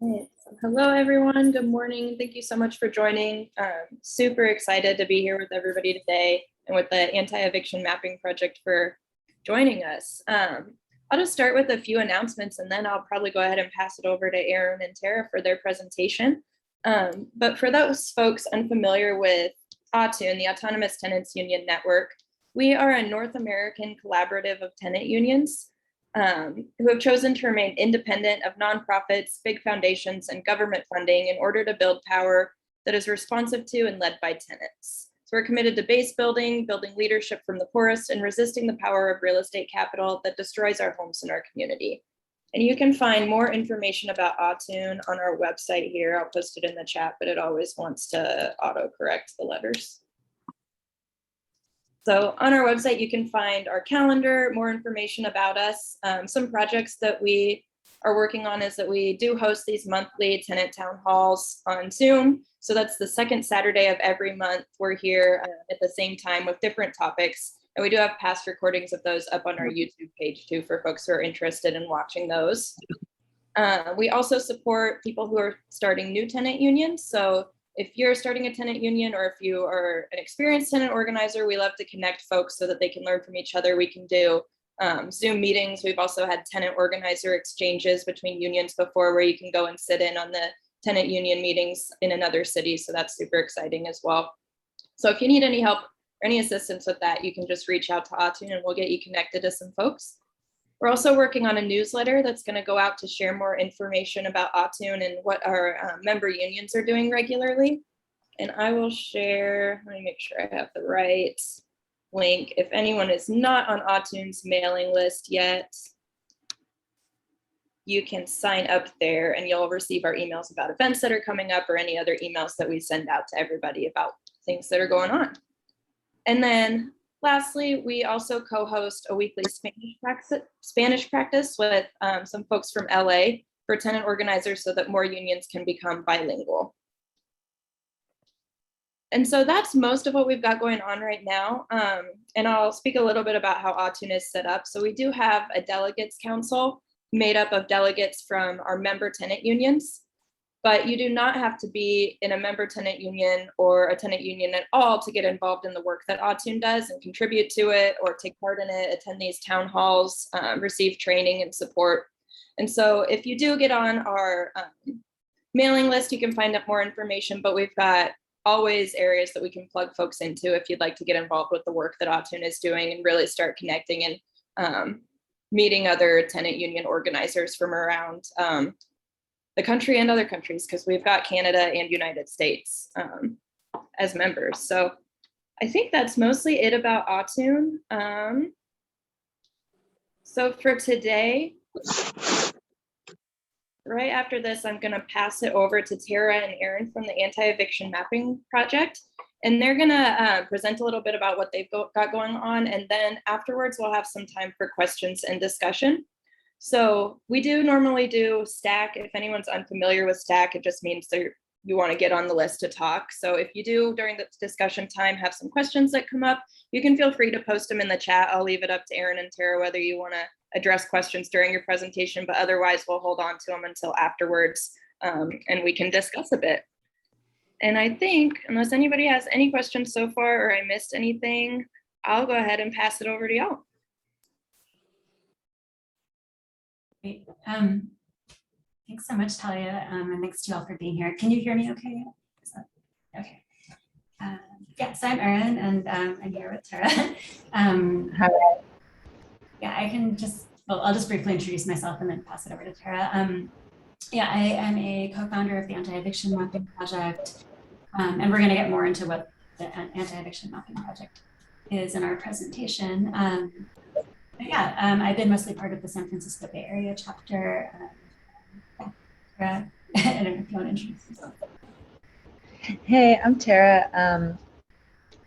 Right. So hello, everyone. Good morning. Thank you so much for joining. Super excited to be here with everybody today and with the Anti-Eviction Mapping Project for joining us. I'll just start with a few announcements and then I'll probably go ahead and pass it over to Erin and Terra for their presentation. But for those folks unfamiliar with ATUN, the Autonomous Tenants Union Network, we are a North American collaborative of tenant unions who have chosen to remain independent of nonprofits, big foundations, and government funding in order to build power that is responsive to and led by tenants. So we're committed to base building, building leadership from the poorest, and resisting the power of real estate capital that destroys our homes and our community. And you can find more information about ATUN on our website here. I'll post it in the chat, but it always wants to autocorrect the letters. So on our website, you can find our calendar, more information about us. Some projects that we are working on is that we do host these monthly tenant town halls on Zoom. So that's the second Saturday of every month. We're here at the same time with different topics. And we do have past recordings of those up on our YouTube page too for folks who are interested in watching those. We also support people who are starting new tenant unions. So if you're starting a tenant union or if you are an experienced tenant organizer, we love to connect folks so that they can learn from each other. We can do Zoom meetings. We've also had tenant organizer exchanges between unions before where you can go and sit in on the tenant union meetings in another city. So that's super exciting as well. So if you need any help or any assistance with that, you can just reach out to ATUN and we'll get you connected to some folks. We're also working on a newsletter that's going to go out to share more information about ATUN and what our member unions are doing regularly. And I will share, let me make sure I have the right link. If anyone is not on ATUN's mailing list yet, you can sign up there and you'll receive our emails about events that are coming up or any other emails that we send out to everybody about things that are going on. And then lastly, we also co-host a weekly Spanish practice with some folks from LA for tenant organizers so that more unions can become bilingual. And so that's most of what we've got going on right now. And I'll speak a little bit about how ATUN is set up. So we do have a delegates council made up of delegates from our member tenant unions. But you do not have to be in a member tenant union or a tenant union at all to get involved in the work that ATUN does and contribute to it or take part in it, attend these town halls, receive training and support. And so if you do get on our mailing list, you can find out more information, but we've got always areas that we can plug folks into if you'd like to get involved with the work that ATUN is doing and really start connecting and meeting other tenant union organizers from around the country and other countries, because we've got Canada and United States as members. So I think that's mostly it about ATUN. So for today, right after this, I'm gonna pass it over to Terra and Erin from the Anti-Eviction Mapping Project. And they're gonna present a little bit about what they've got going on. And then afterwards, we'll have some time for questions and discussion. So we do normally do stack. If anyone's unfamiliar with stack, it just means that you want to get on the list to talk. So if you do during the discussion time have some questions that come up, you can feel free to post them in the chat. I'll leave it up to Erin and Terra whether you want to address questions during your presentation, but otherwise we'll hold on to them until afterwards and we can discuss a bit. And I think, unless anybody has any questions so far or I missed anything, I'll go ahead and pass it over to y'all. Great. Thanks so much, Talia, and thanks to you all for being here. Can you hear me okay? Okay. Yeah, so I'm Erin, and I'm here with Terra. Hi. Yeah, I can just, well, I'll just briefly introduce myself and then pass it over to Terra. Yeah, I am a co-founder of the Anti-Eviction Mapping Project, and we're going to get more into what the Anti-Eviction Mapping Project is in our presentation. Yeah, I've been mostly part of the San Francisco Bay Area chapter. I don't know if you want to introduce yourself. Hey, I'm Terra.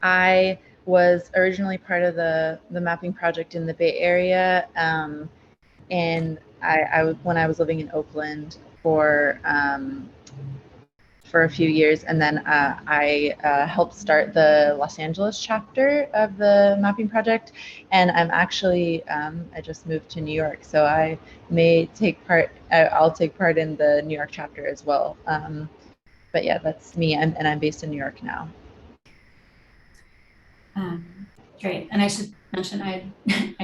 I was originally part of the mapping project in the Bay Area, and when I was living in Oakland for for a few years, and then I helped start the Los Angeles chapter of the mapping project, and I'm actually I just moved to New York, so I may take part. I'll take part in the New York chapter as well. But yeah, that's me, and I'm based in New York now. Great, and I should mention I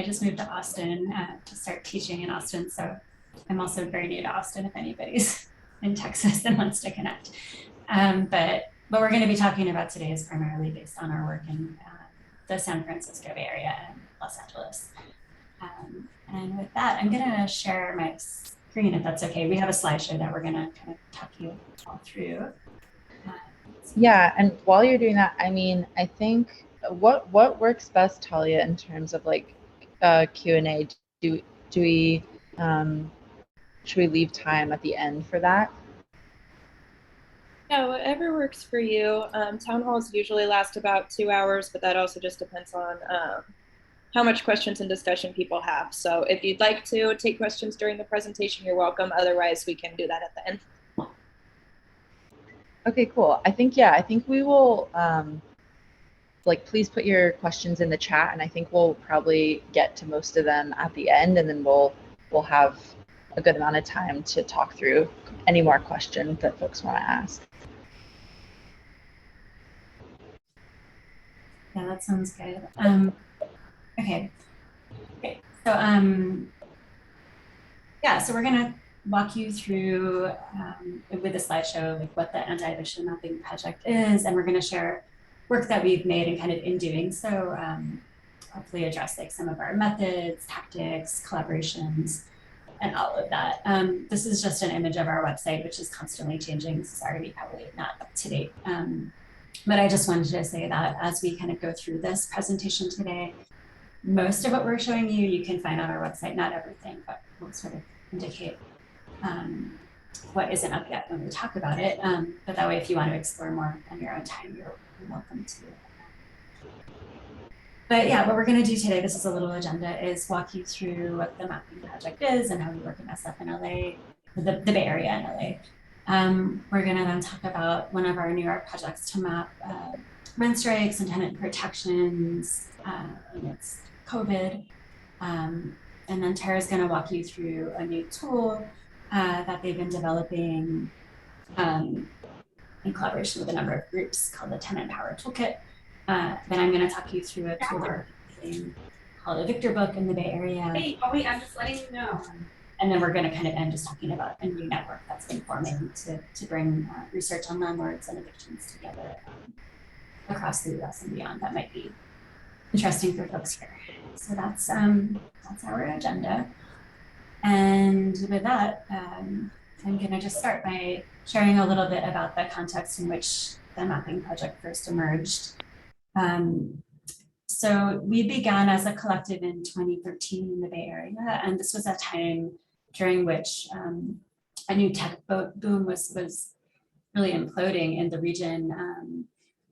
just moved to Austin to start teaching in Austin, so I'm also very new to Austin if anybody's in Texas and wants to connect. But what we're going to be talking about today is primarily based on our work in the San Francisco Bay Area and Los Angeles. And with that, I'm going to share my screen if that's okay. We have a slideshow that we're going to kind of talk you all through. Yeah, and while you're doing that, I mean, I think what works best, Talia, in terms of like Q&A? Do we should we leave time at the end for that? Yeah, whatever works for you. Town halls usually last about 2 hours, but that also just depends on how much questions and discussion people have. So if you'd like to take questions during the presentation, you're welcome. Otherwise, we can do that at the end. Okay, cool. I think we will like, please put your questions in the chat, and I think we'll probably get to most of them at the end, and then we'll have a good amount of time to talk through any more questions that folks want to ask. Yeah, that sounds good. Okay. So yeah, so we're gonna walk you through with a slideshow like what the Anti-Eviction Mapping Project is, and we're gonna share work that we've made and kind of in doing so hopefully address like some of our methods, tactics, collaborations, and all of that. This is just an image of our website, which is constantly changing. This is already probably not up to date. But I just wanted to say that as we kind of go through this presentation today, most of what we're showing you, you can find on our website, not everything, but we'll sort of indicate what isn't up yet when we talk about it. But that way, if you want to explore more on your own time, you're welcome to. But yeah, what we're going to do today, this is a little agenda, is walk you through what the mapping project is and how we work in SF in LA, the Bay Area in LA. We're going to then talk about one of our New York projects to map rent strikes and tenant protections amidst COVID. And then Tara's going to walk you through a new tool that they've been developing in collaboration with a number of groups called the Tenant Power Toolkit. Then I'm going to talk you through a tool that we're using called a Victor book in the Bay Area. Hey, oh wait, I'm just letting you know. And then we're going to kind of end just talking about a new network that's been forming to bring research on landlords and evictions together across the US and beyond. That might be interesting for folks here. So that's our agenda. And with that, I'm going to just start by sharing a little bit about the context in which the mapping project first emerged. So we began as a collective in 2013 in the Bay Area, and this was a time during which a new tech boom was really imploding in the region.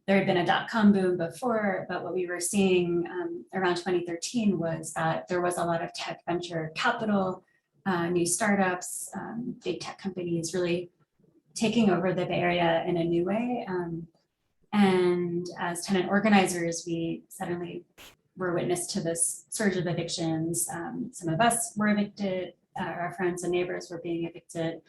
There had been a dot-com boom before, but what we were seeing around 2013 was that there was a lot of tech venture capital, new startups, big tech companies really taking over the Bay Area in a new way. And as tenant organizers, we suddenly were witness to this surge of evictions. Some of us were evicted, our friends and neighbors were being evicted.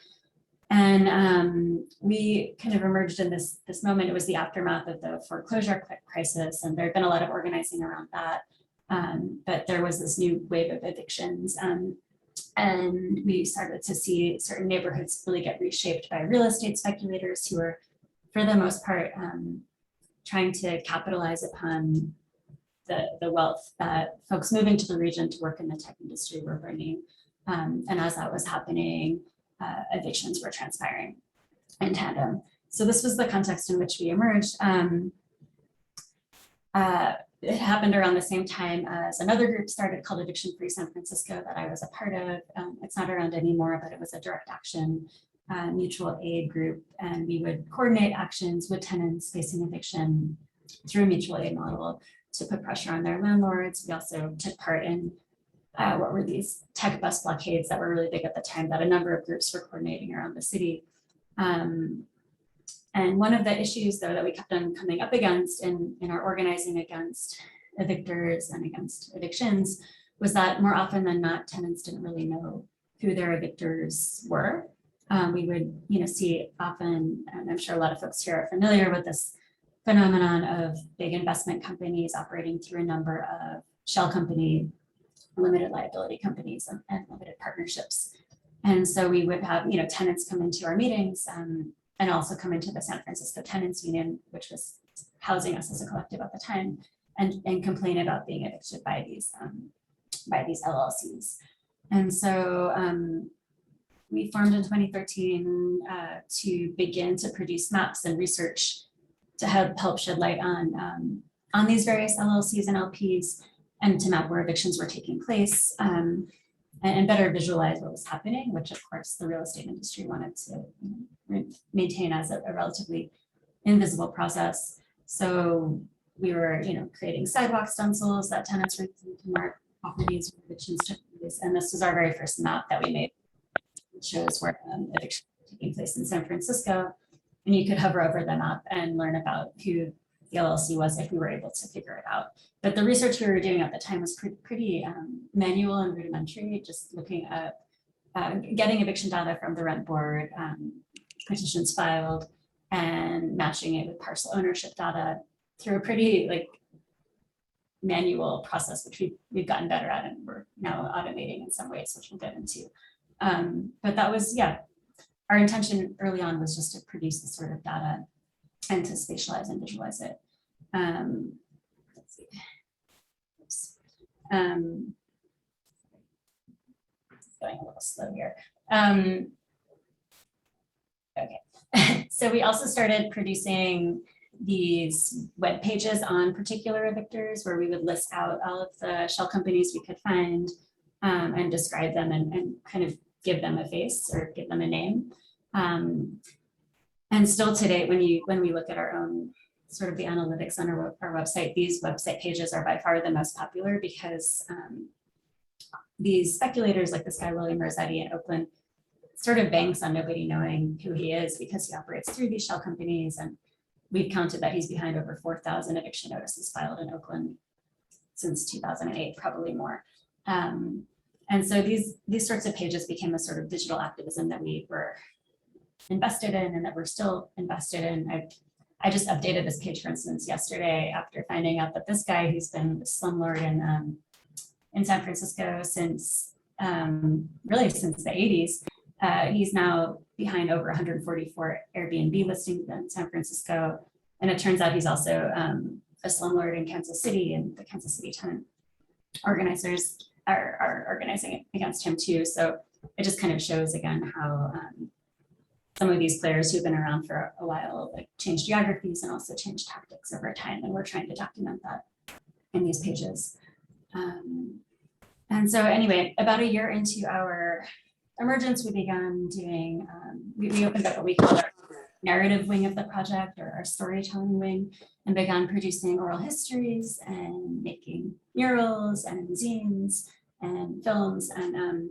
And we kind of emerged in this moment. It was the aftermath of the foreclosure crisis, and there had been a lot of organizing around that. But there was this new wave of evictions. And we started to see certain neighborhoods really get reshaped by real estate speculators who were, for the most part, trying to capitalize upon the wealth that folks moving to the region to work in the tech industry were bringing. And as that was happening, evictions were transpiring in tandem. So this was the context in which we emerged. It happened around the same time as another group started called Eviction Free San Francisco that I was a part of. It's not around anymore, but it was a direct action mutual aid group, and we would coordinate actions with tenants facing eviction through a mutual aid model to put pressure on their landlords. We also took part in what were these tech bus blockades that were really big at the time that a number of groups were coordinating around the city. And one of the issues, though, that we kept on coming up against in our organizing against evictors and against evictions was that more often than not, tenants didn't really know who their evictors were. We would, see often, and I'm sure a lot of folks here are familiar with this phenomenon of big investment companies operating through a number of shell company, limited liability companies, and limited partnerships. And so we would have, tenants come into our meetings and also come into the San Francisco Tenants Union, which was housing us as a collective at the time, and complain about being evicted by these LLCs. And so we formed in 2013 to begin to produce maps and research to help shed light on these various LLCs and LPs, and to map where evictions were taking place, and better visualize what was happening, which of course the real estate industry wanted to maintain as a relatively invisible process. So we were, creating sidewalk stencils that tenants were using to mark properties where evictions took place. And this was our very first map that we made, which shows where evictions were taking place in San Francisco. And you could hover over the map and learn about who the LLC was if we were able to figure it out. But the research we were doing at the time was pretty manual and rudimentary, just looking at getting eviction data from the rent board, petitions filed, and matching it with parcel ownership data through a pretty manual process, which we've gotten better at, and we're now automating in some ways, which we'll get into. But that was, our intention early on was just to produce this sort of data and to spatialize and visualize it. Let's see. Oops. Going a little slow here. Okay, so we also started producing these web pages on particular evictors where we would list out all of the shell companies we could find and describe them and kind of give them a face or give them a name. And still today, when we look at our own sort of the analytics on our website, these website pages are by far the most popular because these speculators like this guy, William Rossetti in Oakland, sort of banks on nobody knowing who he is because he operates through these shell companies. And we've counted that he's behind over 4,000 eviction notices filed in Oakland since 2008, probably more. And so these sorts of pages became a sort of digital activism that we were invested in and that we're still invested in. I just updated this page, for instance, yesterday after finding out that this guy who's been a slumlord in San Francisco since really since the 80s, he's now behind over 144 Airbnb listings in San Francisco. And it turns out he's also a slumlord in Kansas City, and the Kansas City tenant organizers are organizing against him too. So it just kind of shows again how some of these players who've been around for a while change geographies and also change tactics over time. And we're trying to document that in these pages. And so anyway, about a year into our emergence, we began doing, we opened up what we call our narrative wing of the project, or our storytelling wing, and began producing oral histories and making murals and zines and films. And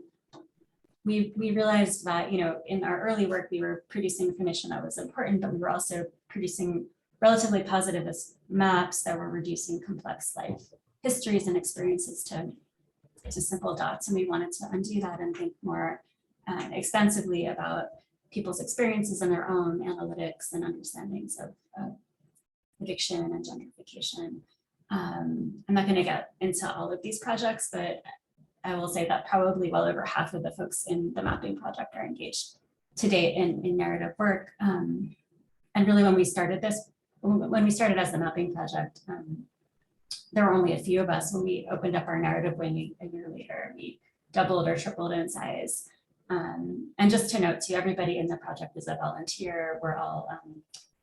we realized that, in our early work, we were producing information that was important, but we were also producing relatively positivist maps that were reducing complex life histories and experiences to simple dots. And we wanted to undo that and think more extensively about people's experiences and their own analytics and understandings of addiction and gentrification. I'm not going to get into all of these projects, but I will say that probably well over half of the folks in the mapping project are engaged to date in narrative work. And really when we started as the mapping project, there were only a few of us. When we opened up our narrative wing a year later, we doubled or tripled in size. And just to note too, everybody in the project is a volunteer. We're all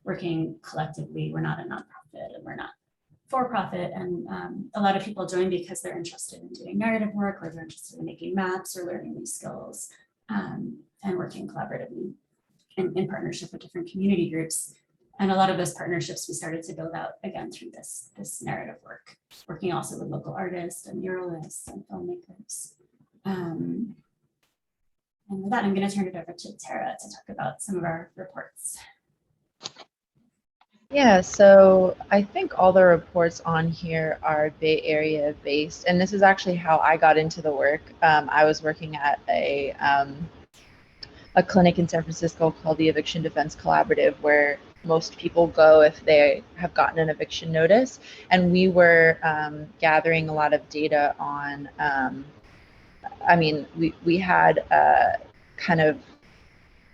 working collectively. We're not a nonprofit and we're not for profit. And a lot of people join because they're interested in doing narrative work, or they're interested in making maps or learning new skills, and working collaboratively in partnership with different community groups. And a lot of those partnerships we started to build out again through this narrative work, working also with local artists and muralists and filmmakers. And with that, I'm going to turn it over to Terra to talk about some of our reports. Yeah, so I think all the reports on here are Bay Area based, and this is actually how I got into the work. I was working at a clinic in San Francisco called the Eviction Defense Collaborative, where most people go if they have gotten an eviction notice, and we were gathering a lot of data on. I mean, we had kind of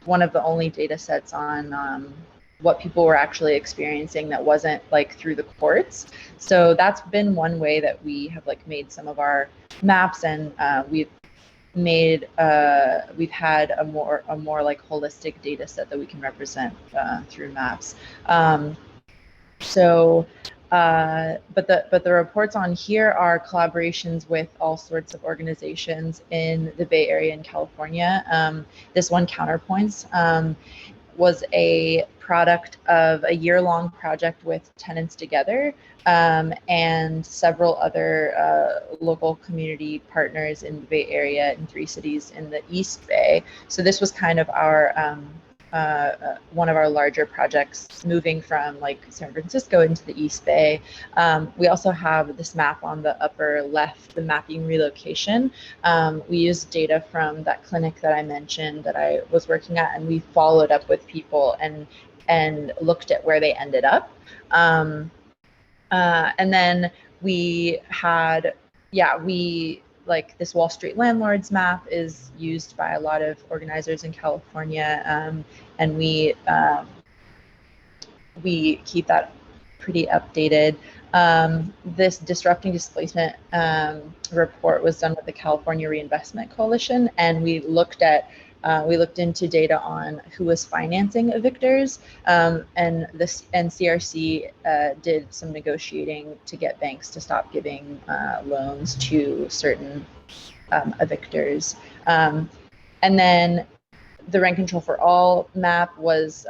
one of the only data sets on what people were actually experiencing that wasn't like through the courts. So that's been one way that we have like made some of our maps, and we've had a more like holistic data set that we can represent through maps. But the reports on here are collaborations with all sorts of organizations in the Bay Area in California. This one, Counterpoints, was a product of a year-long project with Tenants Together and several other local community partners in the Bay Area in 3 cities in the East Bay. So this was kind of our one of our larger projects moving from like San Francisco into the East Bay. We also have this map on the upper left, the mapping relocation. We used data from that clinic that I mentioned that I was working at, and we followed up with people and looked at where they ended up. And then we had, like this Wall Street landlords map is used by a lot of organizers in California, and we keep that pretty updated. This Disrupting Displacement report was done with the California Reinvestment Coalition, and we looked into data on who was financing evictors, and CRC did some negotiating to get banks to stop giving loans to certain evictors. And then the Rent Control for All map was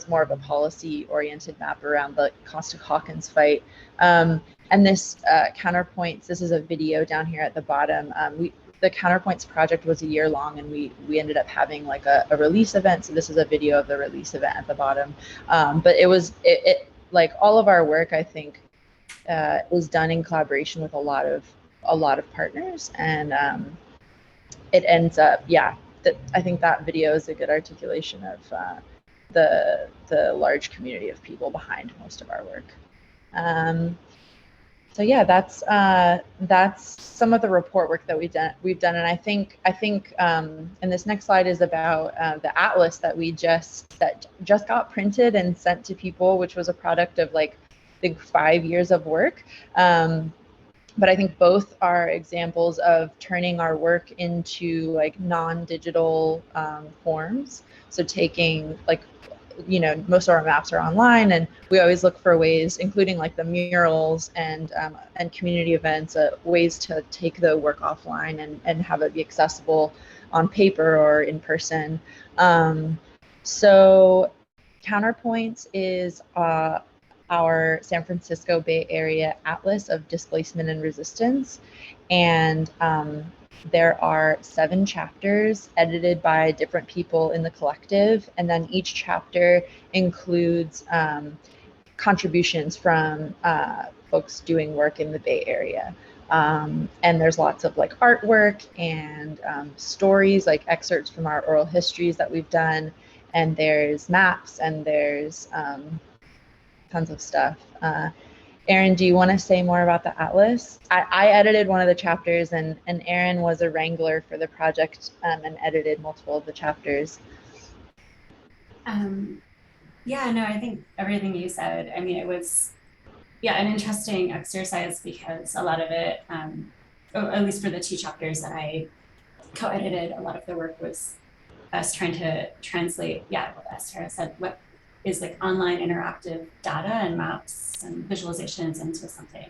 more of a policy-oriented map around the Costa-Hawkins fight. And this Counterpoints, this is a video down here at the bottom. The Counterpoints project was a year long, and we ended up having like a release event. So this is a video of the release event at the bottom. But it like all of our work, I think, was done in collaboration with a lot of partners, and it ends up, I think that video is a good articulation of the large community of people behind most of our work. So yeah, that's some of the report work that we've done, and I think and this next slide is about the atlas that just got printed and sent to people, which was a product of like I think 5 years of work. But I think both are examples of turning our work into like non-digital forms. So taking like, most of our maps are online, and we always look for ways, including like the murals and community events, ways to take the work offline and have it be accessible on paper or in person. So Counterpoints is our San Francisco Bay Area Atlas of Displacement and Resistance. And there are 7 chapters edited by different people in the collective. And then each chapter includes contributions from folks doing work in the Bay Area. And there's lots of like artwork and stories, like excerpts from our oral histories that we've done. And there's maps, and there's tons of stuff. Erin, do you want to say more about the Atlas? I edited one of the chapters, and Erin was a wrangler for the project and edited multiple of the chapters. Yeah, no, I think everything you said, I mean, it was, an interesting exercise, because a lot of it, at least for the 2 chapters that I co-edited, a lot of the work was us trying to translate, as Terra said, what is like online interactive data and maps and visualizations into something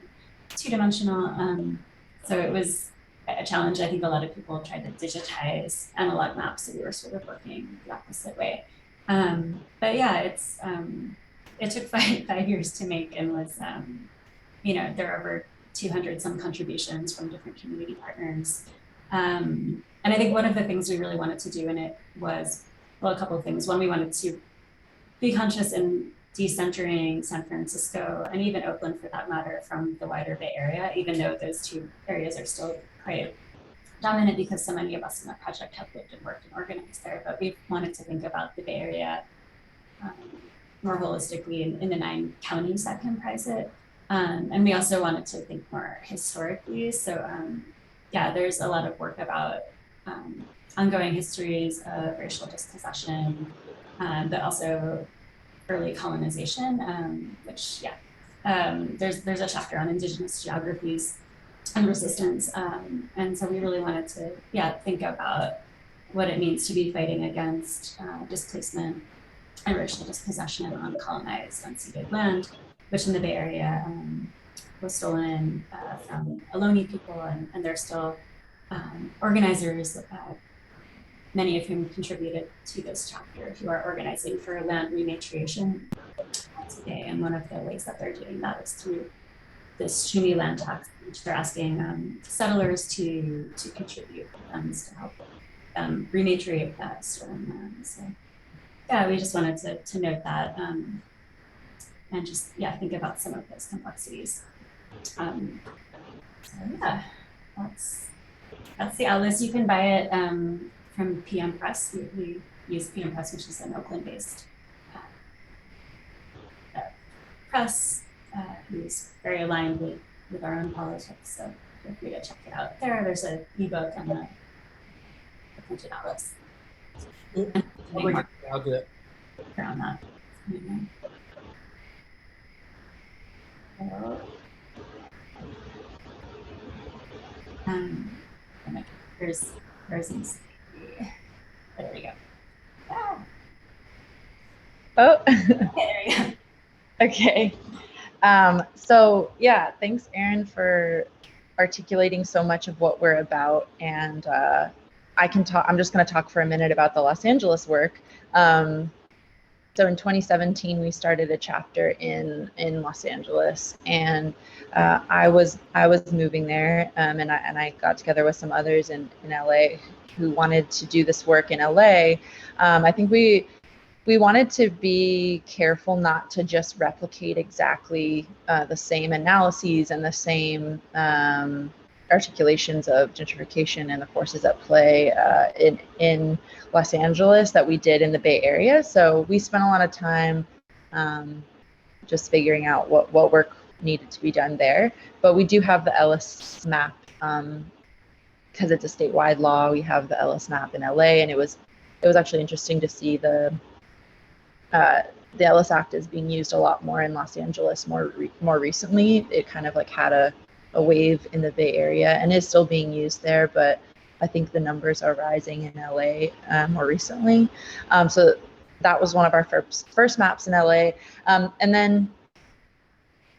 2-dimensional. So it was a challenge. I think a lot of people tried to digitize analog maps, so we were sort of working the opposite way. But yeah, it took 5 years to make, and was, there are over 200 some contributions from different community partners. And I think one of the things we really wanted to do in it was, well, a couple of things. One, we wanted to be conscious in decentering San Francisco and even Oakland for that matter from the wider Bay Area, even though those two areas are still quite dominant because so many of us in the project have lived and worked and organized there. But we wanted to think about the Bay Area more holistically in the 9 counties that comprise it. And we also wanted to think more historically. So yeah, there's a lot of work about ongoing histories of racial dispossession, but also early colonization, which there's a chapter on indigenous geographies and resistance. And so we really wanted to think about what it means to be fighting against displacement and racial dispossession on colonized, unceded land, which in the Bay Area was stolen from Ohlone people, and they're still organizers, many of whom contributed to this chapter, who are organizing for land rematriation today. And one of the ways that they're doing that is through this Shumi land tax, which they're asking settlers to contribute funds to help them rematriate that stolen land. So yeah, we just wanted to note that and just think about some of those complexities. So yeah, that's the atlas. You can buy it from PM Press. We use PM Press, which is an Oakland-based press who's very aligned with our own politics. So feel free to check it out there. There's an ebook and a printed atlas. I'll do it. Around that. There's these. There we go. Oh, Okay, there you go. okay. So yeah, thanks, Erin, for articulating so much of what we're about. And I'm just going to talk for a minute about the Los Angeles work. So in 2017, we started a chapter in Los Angeles, and I was moving there, and I got together with some others in LA who wanted to do this work in LA. I think we wanted to be careful not to just replicate exactly the same analyses and the same articulations of gentrification and the forces at play in Los Angeles that we did in the Bay Area. So we spent a lot of time just figuring out what work needed to be done there. But we do have the Ellis map because it's a statewide law. We have the Ellis map in LA, and it was actually interesting to see the Ellis Act is being used a lot more in Los Angeles more recently. It kind of like had a wave in the Bay Area and is still being used there, but I think the numbers are rising in LA more recently. So that was one of our first maps in LA. And then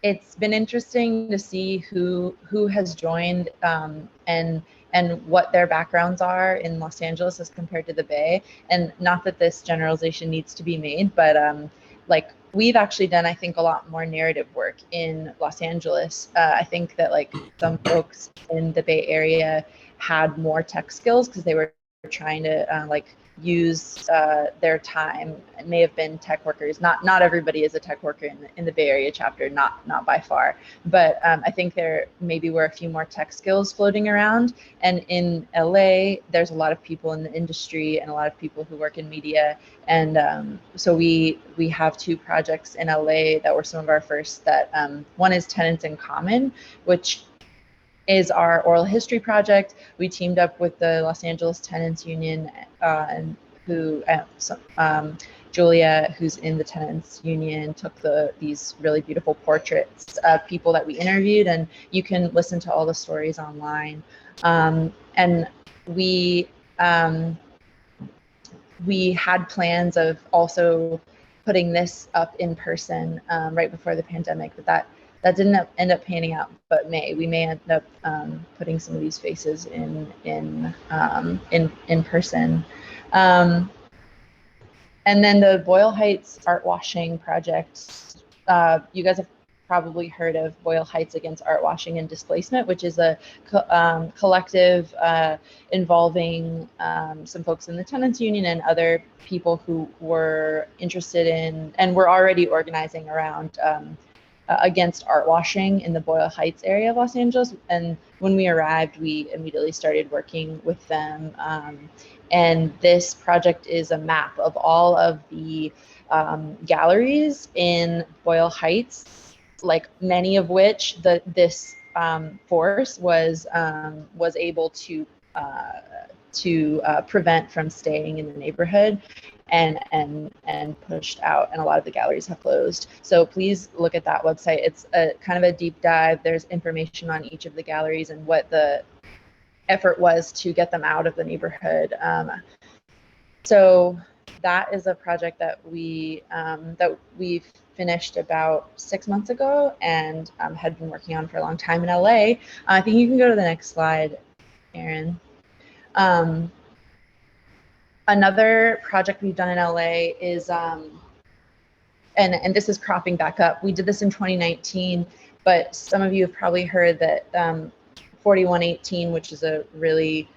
it's been interesting to see who has joined and what their backgrounds are in Los Angeles as compared to the Bay. And not that this generalization needs to be made, but like we've actually done, I think, a lot more narrative work in Los Angeles. I think that like some folks in the Bay Area had more tech skills because they were trying to like use their time. It may have been tech workers. Not everybody is a tech worker in the Bay Area chapter, not by far. But I think there maybe were a few more tech skills floating around. And in LA, there's a lot of people in the industry and a lot of people who work in media. And so we have 2 projects in LA that were some of our first. That one is Tenants in Common, which is our oral history project. We teamed up with the Los Angeles Tenants Union, and who Julia, who's in the Tenants Union, took these really beautiful portraits of people that we interviewed, and you can listen to all the stories online. And we had plans of also putting this up in person right before the pandemic, but that didn't end up panning out. But we may end up putting some of these faces in person. And then the Boyle Heights art washing project. You guys have probably heard of Boyle Heights Against Art Washing and Displacement, which is a collective involving some folks in the tenants union and other people who were interested in and were already organizing around against art washing in the Boyle Heights area of Los Angeles. And when we arrived, we immediately started working with them. And this project is a map of all of the galleries in Boyle Heights, like many of which this force was able to prevent from staying in the neighborhood and pushed out, and a lot of the galleries have closed. So please look at that website. It's a kind of a deep dive. There's information on each of the galleries and what the effort was to get them out of the neighborhood. So that is a project that we finished about 6 months ago and had been working on for a long time in LA. I think you can go to the next slide, Erin. Another project we've done in LA is, and this is cropping back up. We did this in 2019, but some of you have probably heard that 4118, which is a really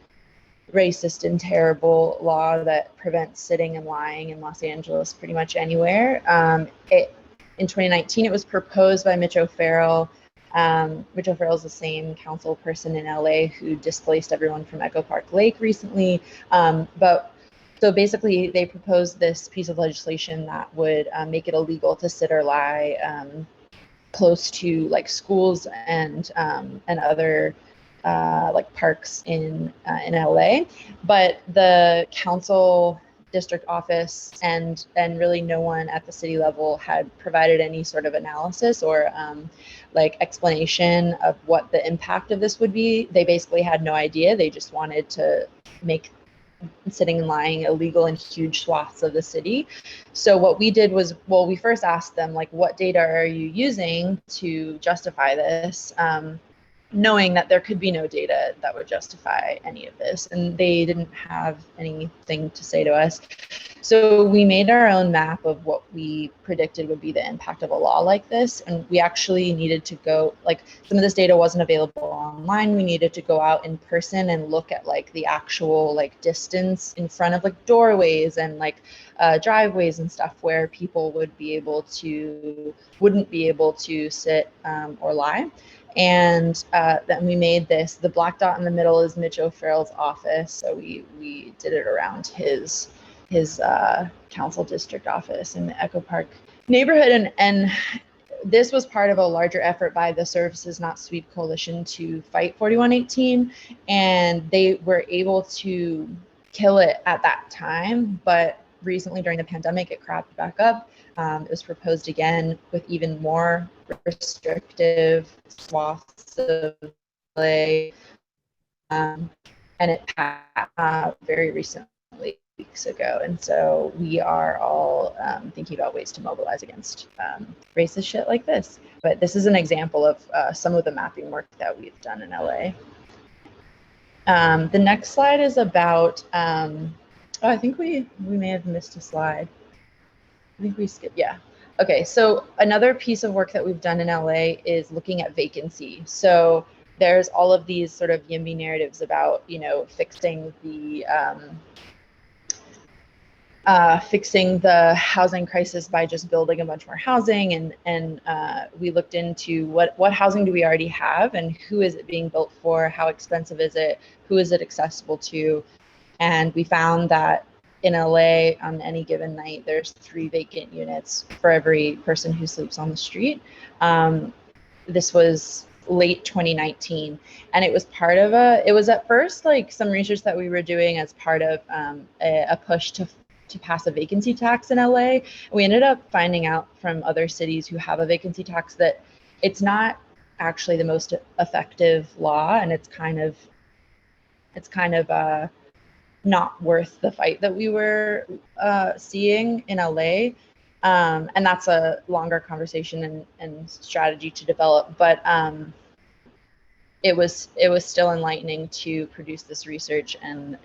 racist and terrible law that prevents sitting and lying in Los Angeles pretty much anywhere. In 2019, it was proposed by Mitch O'Farrell. Mitch O'Farrell is the same council person in LA who displaced everyone from Echo Park Lake recently. So basically, they proposed this piece of legislation that would make it illegal to sit or lie close to like schools and other like parks in LA. But the council district office and really no one at the city level had provided any sort of analysis or like explanation of what the impact of this would be. They basically had no idea. They just wanted to make sitting and lying illegal in huge swaths of the city. So what we did was, well, we first asked them, like, what data are you using to justify this? Knowing that there could be no data that would justify any of this. And they didn't have anything to say to us. So we made our own map of what we predicted would be the impact of a law like this. And we actually needed to go, like, some of this data wasn't available online. We needed to go out in person and look at like the actual like distance in front of like doorways and like driveways and stuff where people wouldn't be able to sit or lie. And then we made this. The black dot in the middle is Mitch O'Farrell's office. So we did it around his council district office in the Echo Park neighborhood. And this was part of a larger effort by the Services Not Sweep Coalition to fight 4118. And they were able to kill it at that time. But recently during the pandemic, it cropped back up. It was proposed again with even more restrictive swaths of play, and it passed very recently, weeks ago. And so we are all thinking about ways to mobilize against racist shit like this. But this is an example of some of the mapping work that we've done in LA. The next slide is about, oh, I think we may have missed a slide. I think we skipped, yeah. Okay, so another piece of work that we've done in LA is looking at vacancy. So there's all of these sort of YIMBY narratives about, you know, fixing the housing crisis by just building a bunch more housing, and we looked into what housing do we already have and who is it being built for, how expensive is it, who is it accessible to, and we found that in LA, on any given night, there's 3 vacant units for every person who sleeps on the street. This was late 2019, and it was part of it was at first like some research that we were doing as part of a push to pass a vacancy tax in LA. We ended up finding out from other cities who have a vacancy tax that it's not actually the most effective law, and it's kind of not worth the fight that we were seeing in LA. And that's a longer conversation and strategy to develop. But it was still enlightening to produce this research and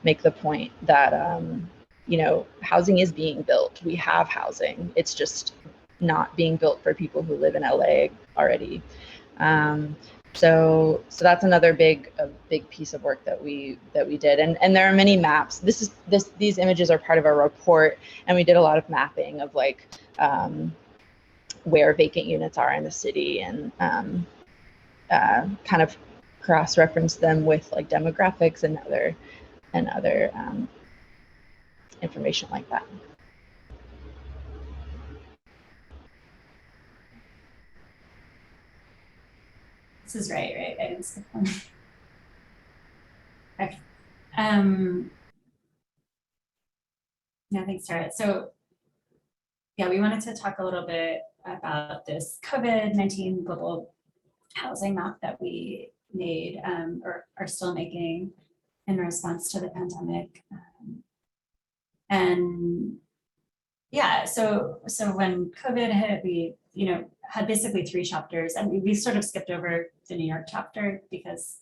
make the point that, you know, housing is being built. We have housing. It's just not being built for people who live in LA already. So that's another big piece of work that we did, and there are many maps. These images are part of a report, and we did a lot of mapping of like where vacant units are in the city, and kind of cross-reference them with like demographics and other information like that. This is right? I didn't skip one. Okay. Yeah, thanks, Tara. So yeah, we wanted to talk a little bit about this COVID-19 global housing map that we made or are still making in response to the pandemic. And yeah, so when COVID hit, we had basically 3 chapters, and we sort of skipped over the New York chapter because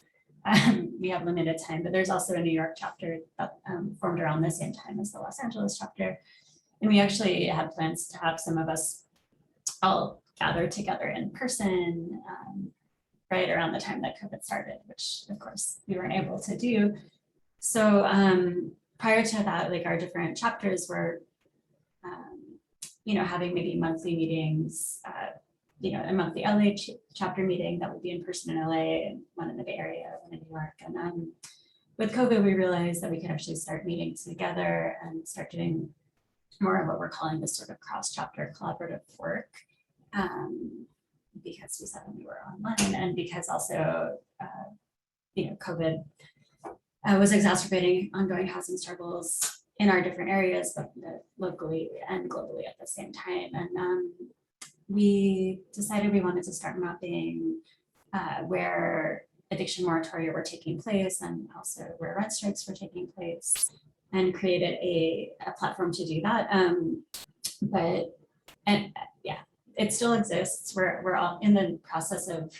we have limited time, but there's also a New York chapter that formed around the same time as the Los Angeles chapter. And we actually had plans to have some of us all gather together in person right around the time that COVID started, which of course we weren't able to do. So prior to that, like our different chapters were, having maybe monthly meetings, a monthly LA chapter meeting that would be in person in LA, and one in the Bay Area, one in New York. And with COVID, we realized that we could actually start meeting together and start doing more of what we're calling this sort of cross-chapter collaborative work, because we said when we were online, and because also, COVID was exacerbating ongoing housing struggles in our different areas, but locally and globally at the same time. And we decided we wanted to start mapping where eviction moratoria were taking place, and also where rent strikes were taking place, and created a platform to do that. Yeah, it still exists. We're all in the process of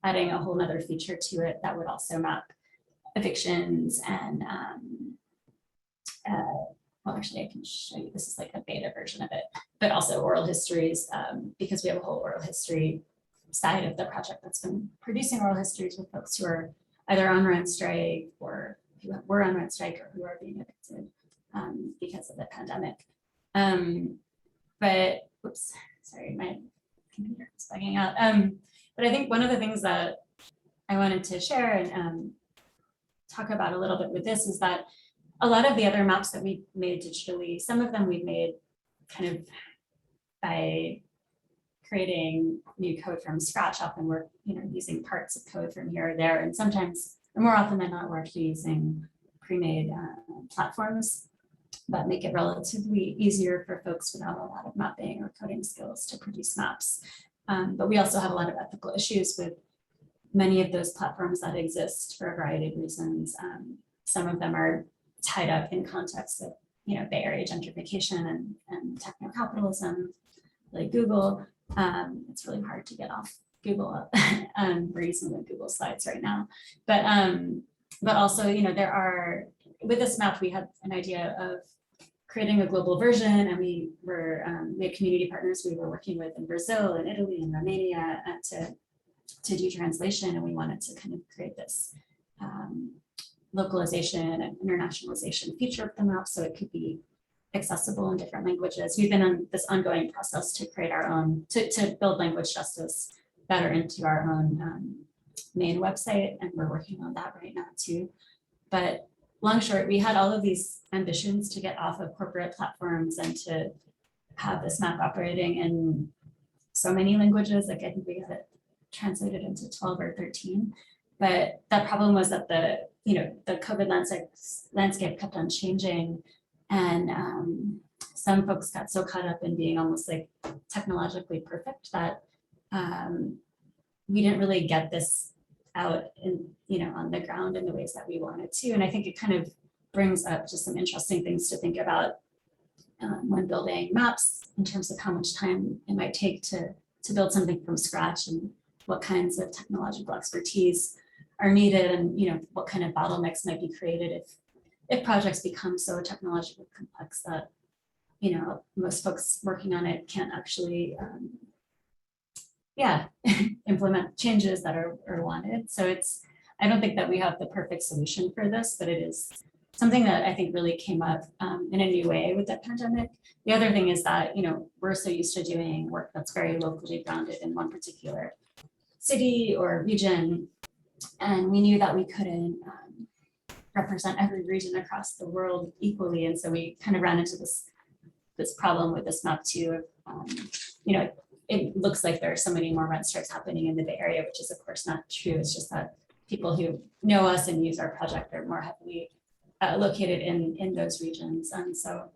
adding a whole nother feature to it that would also map evictions and well, actually, I can show you. This is like a beta version of it, but also oral histories, because we have a whole oral history side of the project that's been producing oral histories with folks who are either on rent strike or who were on rent strike or who are being evicted because of the pandemic. But whoops, sorry, my computer is bugging out. But I think one of the things that I wanted to share and talk about a little bit with this is that a lot of the other maps that we made digitally, some of them we've made kind of by creating new code from scratch. Often we're using parts of code from here or there, and sometimes, or more often than not, we're actually using pre-made platforms that make it relatively easier for folks without a lot of mapping or coding skills to produce maps. But we also have a lot of ethical issues with many of those platforms that exist for a variety of reasons. Some of them are tied up in context of Bay Area gentrification and techno-capitalism, like Google. It's really hard to get off Google. We're using the Google slides right now, but also there are, with this map we had an idea of creating a global version, and we had community partners we were working with in Brazil and Italy and Romania to do translation, and we wanted to kind of create this localization and internationalization feature of the map so it could be accessible in different languages. We've been on this ongoing process to create our own, to build language justice better into our own main website, and we're working on that right now too. But long short, we had all of these ambitions to get off of corporate platforms and to have this map operating in so many languages. Like I think we got it translated into 12 or 13. But that problem was that the COVID landscape kept on changing, and some folks got so caught up in being almost like technologically perfect that we didn't really get this out in on the ground in the ways that we wanted to. And I think it kind of brings up just some interesting things to think about when building maps in terms of how much time it might take to build something from scratch, and what kinds of technological expertise are needed, and what kind of bottlenecks might be created if projects become so technologically complex that you know, most folks working on it can't actually, implement changes that are wanted. So I don't think that we have the perfect solution for this, but it is something that I think really came up in a new way with the pandemic. The other thing is that, you know, we're so used to doing work that's very locally grounded in one particular city or region. And we knew that we couldn't represent every region across the world equally. And so we kind of ran into this problem with this map too. You know, it looks like there are so many more rent strikes happening in the Bay Area, which is of course not true. It's just that people who know us and use our project are more heavily located in those regions. And so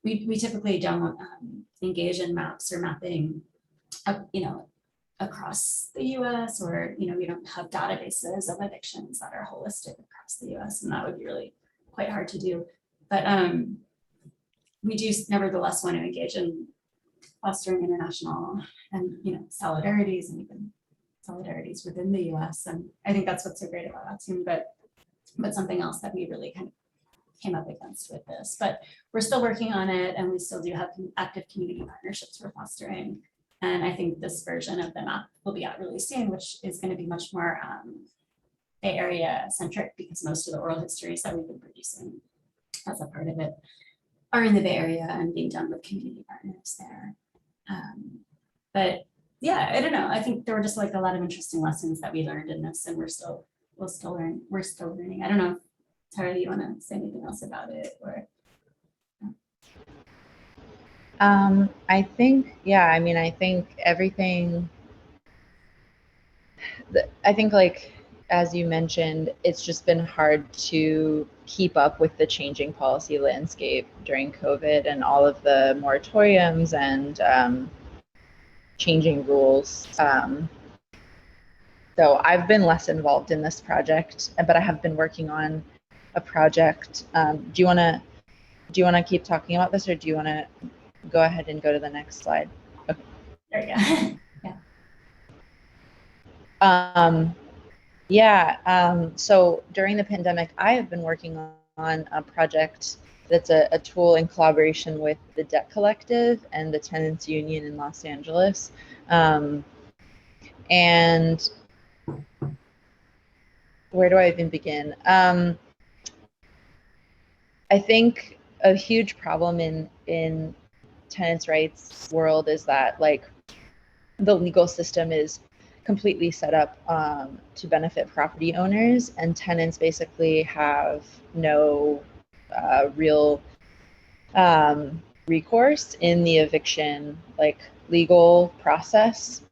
we typically don't engage in maps or mapping, you know, across the US, or, you know, we don't have databases of evictions that are holistic across the US, and that would be really quite hard to do. But we do nevertheless want to engage in fostering international and, you know, solidarities and even solidarities within the US. And I think that's what's so great about ATUN, but something else that we really kind of came up against with this. But we're still working on it, and we still do have active community partnerships we're fostering. And I think this version of the map will be out really soon, which is going to be much more Bay Area centric, because most of the oral histories that we've been producing as a part of it are in the Bay Area and being done with community partners there. But yeah, I don't know. I think there were just like a lot of interesting lessons that we learned in this, and we're still learning. I don't know, Tara, do you want to say anything else about it, or? I think, yeah, I mean, I think everything, I think, like, as you mentioned, it's just been hard to keep up with the changing policy landscape during COVID and all of the moratoriums and changing rules. So I've been less involved in this project, but I have been working on a project. Do you want to keep talking about this, or do you want to go ahead and go to the next slide? Okay. There you go. Yeah. So during the pandemic, I have been working on a project that's a tool in collaboration with the Debt Collective and the Tenants Union in Los Angeles. And where do I even begin? I think a huge problem in tenants' rights world is that, like, the legal system is completely set up to benefit property owners, and tenants basically have no real recourse in the eviction, like, legal process.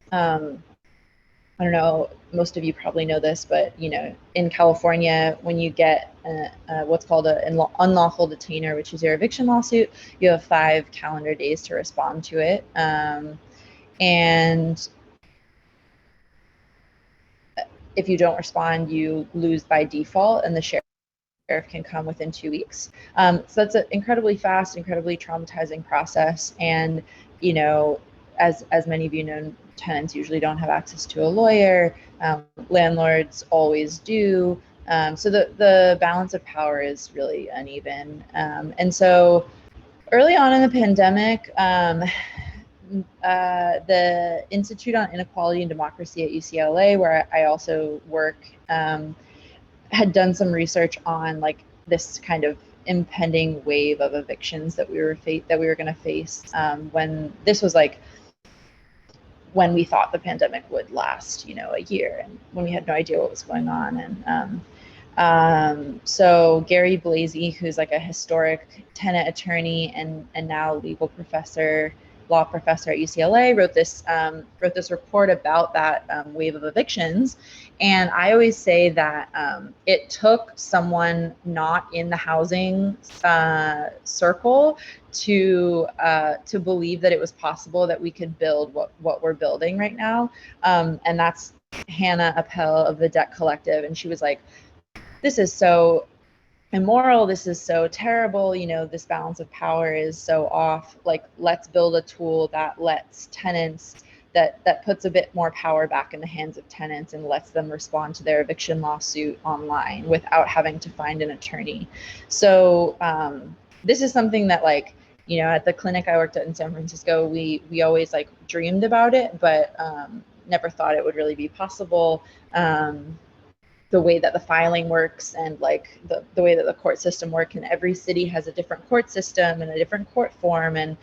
I don't know, most of you probably know this, but, you know, in California, when you get what's called an unlawful detainer, which is your eviction lawsuit, you have 5 calendar days to respond to it. And if you don't respond, you lose by default, and the sheriff can come within 2 weeks. So that's an incredibly fast, incredibly traumatizing process. And, you know, as many of you know, tenants usually don't have access to a lawyer. Landlords always do. So the balance of power is really uneven. And so early on in the pandemic, the Institute on Inequality and Democracy at UCLA, where I also work, had done some research on, like, this kind of impending wave of evictions that we were going to face when this was, like, when we thought the pandemic would last, you know, a year, and when we had no idea what was going on. And so Gary Blasey, who's like a historic tenant attorney and now law professor at UCLA, wrote this report about that wave of evictions. And I always say that it took someone not in the housing circle to believe that it was possible that we could build what we're building right now. And that's Hannah Appel of the Debt Collective. And she was like, this is so immoral, this is so terrible, you know, this balance of power is so off. Like, let's build a tool that lets tenants, that puts a bit more power back in the hands of tenants and lets them respond to their eviction lawsuit online without having to find an attorney. So this is something that, like, you know, at the clinic I worked at in San Francisco, we always like dreamed about it, but never thought it would really be possible. The way that the filing works and like the way that the court system works, and every city has a different court system and a different court form. And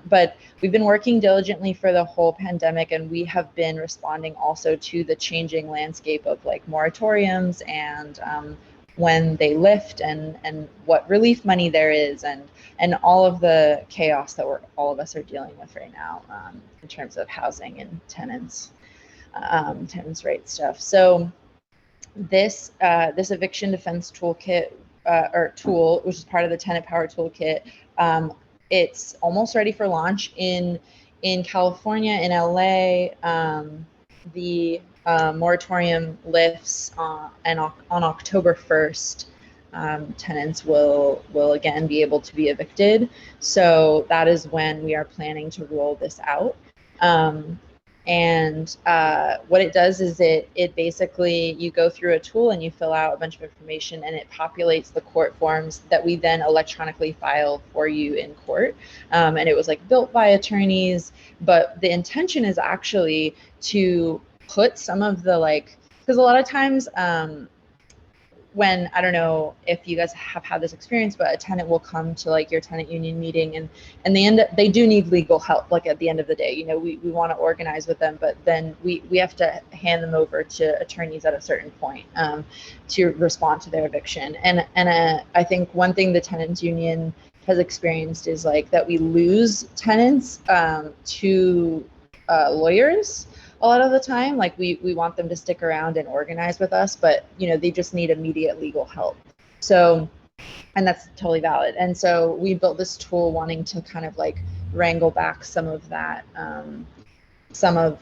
but we've been working diligently for the whole pandemic, and we have been responding also to the changing landscape of like moratoriums and when they lift and what relief money there is, and all of the chaos that all of us are dealing with right now in terms of housing and tenants rights stuff. So this eviction defense toolkit or tool, which is part of the tenant power toolkit, it's almost ready for launch in California, in LA. The moratorium lifts on October 1st. Tenants will again be able to be evicted. So that is when we are planning to roll this out. And what it does is it basically, you go through a tool and you fill out a bunch of information, and it populates the court forms that we then electronically file for you in court. And it was like built by attorneys, but the intention is actually to put some of the like, because a lot of times when, I don't know if you guys have had this experience, but a tenant will come to like your tenant union meeting, and they do need legal help. Like at the end of the day, you know, we want to organize with them, but then we have to hand them over to attorneys at a certain point to respond to their eviction. And I think one thing the tenants union has experienced is like that we lose tenants to lawyers a lot of the time. Like we want them to stick around and organize with us, but you know, they just need immediate legal help. So, and that's totally valid. And so we built this tool wanting to kind of like wrangle back some of that, some of